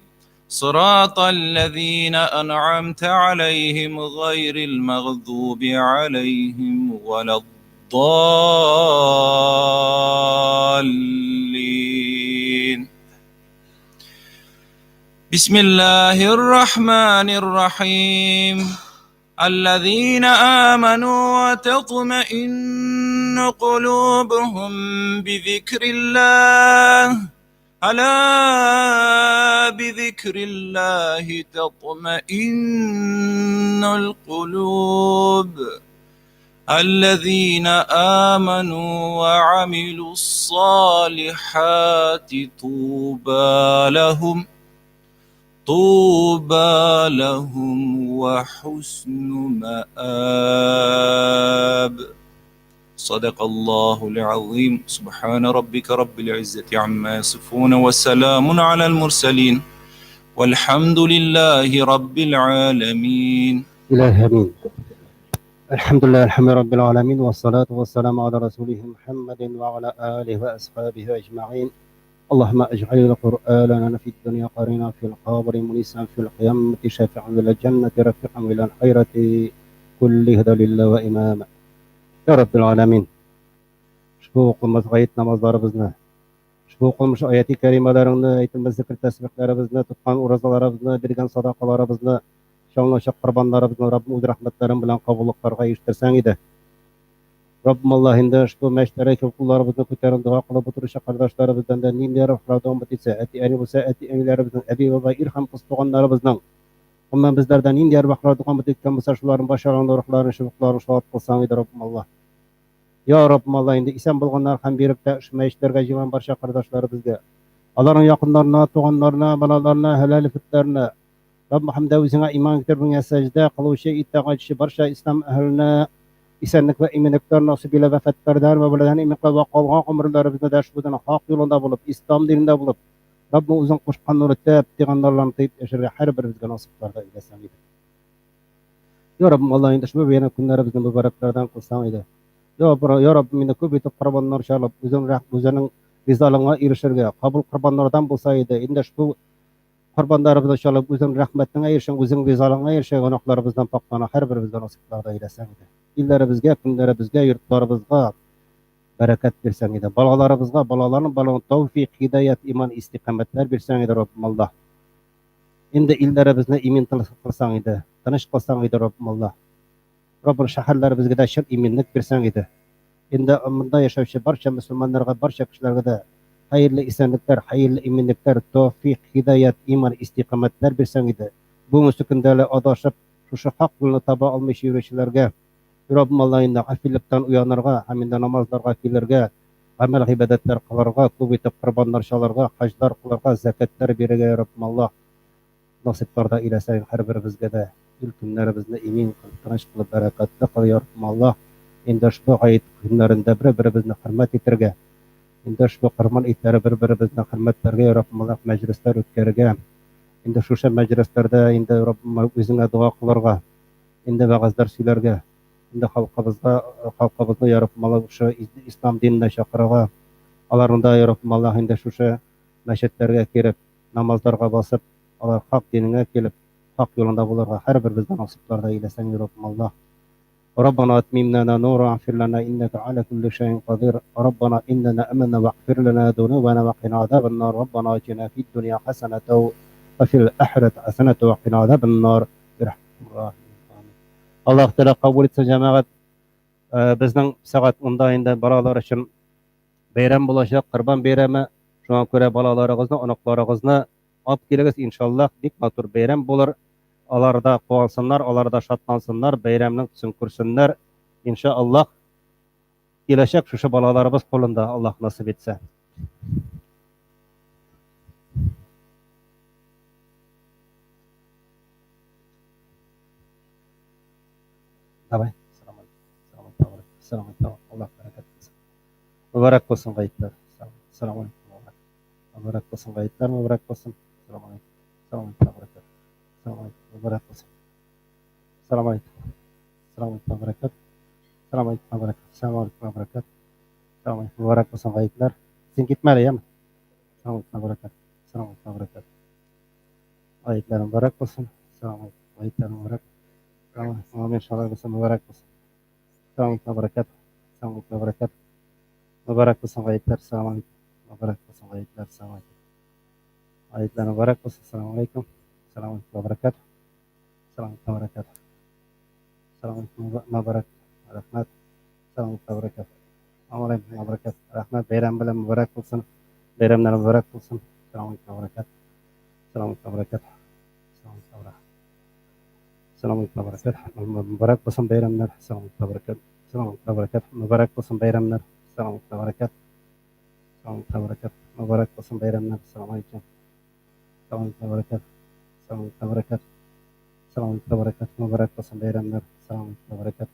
صراط الذين أنعمت عليهم غير المغضوب عليهم ولا الضالين. بسم الله الرحمن الرحيم. الذين آمنوا وتطمئن قلوبهم بذكر الله، ألا بذكر الله تطمئن القلوب. الذين آمنوا وعملوا الصالحات طوبى لهم وحسن مآب. صدق الله العظيم. سبحان ربك رب العزة عما يصفون وسلام على المرسلين والحمد لله رب العالمين. إلهي آمين. الحمد لله رب العالمين، والصلاة والسلام على رسوله محمد وعلى آله وأصحابه أجمعين. اللهم اجعل القرآن لنا في الدنيا قرينا، في القبر منيسا، في القيامة شافعا إلى الجنة، رفيقا إلى الخيرة كل هدى لله وإماما يا رب العالمين. Shu o'qilmas g'ayet namozlarimizni, Şu kılmış ayeti kerimelerini, ayetimiz zikir tesbihlerimizni, tutkan urazalarımızı, birgen sadakalarımızı, şanlaşık kurbanlarımızı Rabbim öz rahmetlerin bilen kabullıklarga eriştirsen idi. Rabbim Allah indi şu meştere kullarımızı köterin dua kılıp oturuşa kardeşlerimizden de nimleri ufradan bitse, eti eni bulsa, eti enilerimizin, ebi baba irham kıstuğanlarımızdan, ondan bizlerden nimleri bakradıkan bitikten bu şuların başarılarını, ruhlarını, şubuklarını şuat kılsan idi Rabbim Allah. Ya Rabbim Allah indi isen bulganlar hem birip de şu meşterge jivan barşa kardeşlerimizge, Allah'ın yakınlarına, tuğanlarına, balalarına, helal fitlerine, Rabbim hamd özüne iman getirmeye secde kıluşu ittihacı barşa İslam ehline isenlik ve iminlikler nasip ile vefetlerden ve böyleden imikle ve kalgan ömürlerimizde de şubudun hak yolunda bulup, İslam dininde bulup, Rabbim uzun kuşkan nuru tep, diğanlarlarını teyip yaşarı her birimizge nasiplarda eylesin idi. Ya Rabbim Allah indi şu beyine günlerimizin mübareklerden kılsan idi. Ya Rabbim indi köp etip kurbanlar çalıp, özünün rizalığına erişirge, kabul kurbanlardan bulsaydı, indi şu kurbanlarımızı çalıp, özünün rahmetine erişen, özünün rizalığına erişen günahlarımızdan paklana her birimizden nasiplarda eylesin idi. İllerimizge, günlerimizge, yurtlarımızga bereket versen idi. Balalarımızga, balaların balon tevfik, hidayet, iman, istikametler versen idi Rabbim Allah. Indi illerimizne imin kılsan idi. Tanış kılsan idi Rabbim Allah. Rabbim şehirlerimizge de şer iminlik versen idi. Indi ımında yaşayışı barça Müslümanlarga, barça kişilerge de hayırlı isenlikler, hayırlı iminlikler, tevfik, hidayet, iman, istikametler versen idi. Bu müsükündeli adaşıp, şu hak yolunu taba almış yürüyüşlerge, Rabbim Allah indi gafillikten uyanırga, haminde namazlarga kilirge, amel ibadetler kılarga, kuvveti kurbanlar çalarga, haclar kılarga, zekatlar berige Rabbim Allah. Nasiplarda ileseyin her birimizge de ülkünlerimizde imin kıl, tanış kılıp bereketli kıl ya Rabbim Allah. Indi şu gayet günlerinde birbirimizni hürmet etirge, indi şu kurban itleri birbirimizni hürmetlerge ya Rabbim Allah meclisler ötkerge. Indi şu meclislerde indi Rabbim özüne dua kılarga, indi vaazlar söylerge. Indi halkımızda ya Rabbim Allah şu İslam dinine çakırga, alarında ya Rabbim Allah indi şu meşetlerge girip, namazlarga basıp, alar hak dinine gelip, hak yolunda bulurga her birimizden nasiplarda eylesen ya Rabbim Allah. ربنا اتمم لنا نورا واغفر لنا انك على كل شيء قدير ربنا اننا امنا واغفر لنا ذنوبنا وقنا عذاب النار ربنا اتنا في الدنيا حسنه وفي الاخره حسنه وقنا عذاب النار برحمة الله. Allah Teala kabul etsin cemaat. Bizning saat 10da endi balalar için bayram bo'lajak, Qurban bayrami. Şuna göre balalarımızı, onaklarımızı alıp geliriz inşallah. Dik matur bayram bulur. Alarda qovansınlar, alarda şatlansınlar, bayramning tüsün kursunlar. İnşallah gelecek şu balalarımız kolunda Allah nasip etse. Davay. Selamat. Allah bereket versin. Mübarek olsun kayıtlar. Selamat. Mübarek olsun kayıtlar, mübarek olsun. Selamat. Bereket. Selamat. Mübarek olsun. Selamat. Bereket. Selamat. Bereket. Selamat. Bereket. Selamat. Mübarek olsun kayıtlar. Sen gitmeli ya mı? Selamat. Bereket. Selamat. Bereket. Kayıtlar mübarek olsun. Selamat. Kayıtlar mübarek. Selamat. Amin. İnşallah olsun. Mübarek olsun. Selamat. Bereket. Selamat. Bereket. Mübarek olsun kayıtlar. Selamat. Mübarek olsun kayıtlar. Selamat. Kayıtlar mübarek olsun. Selamun aleyküm. Selamat. Bereket. Selamat. Bereket. Selamat. Mübarek. Rahmat. Selamat. Bereket. Aleyküm. Bereket. Rahmat. Bayram bilen mübarek olsun. Bayramlar mübarek olsun. Selamat. Bereket. Selamat. Bereket. Selamat. Bereket. Mübarek olsun bayramlar. Selamat. Bereket. Selamat. Bereket. Mübarek olsun bayramlar. Selamat. Bereket. Selamat. Bereket. Mübarek olsun bayramlar. Selamun aleyküm. Selamat. Bereket. Selamat. Bereket. Selamat. Bereket. Mübarek olsun bayramlar. Selamat. Bereket.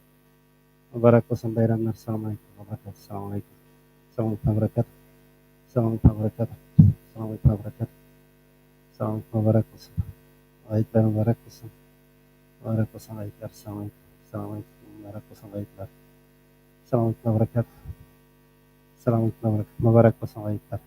Mübarek olsun bayramlar. Selamun aleyküm. Bereket. Selamun aleyküm. Selamat. Bereket. Selamat. Bereket. Selamat. Bereket. Selamat. Mübarek olsun. Ayetler mübarek olsun. Mübarek olsun ayetler. Selamun aleyküm. Mübarek olsun ayetler. Selamat. Bereket. Selamat. Bereket. Mübarek olsun ayetler.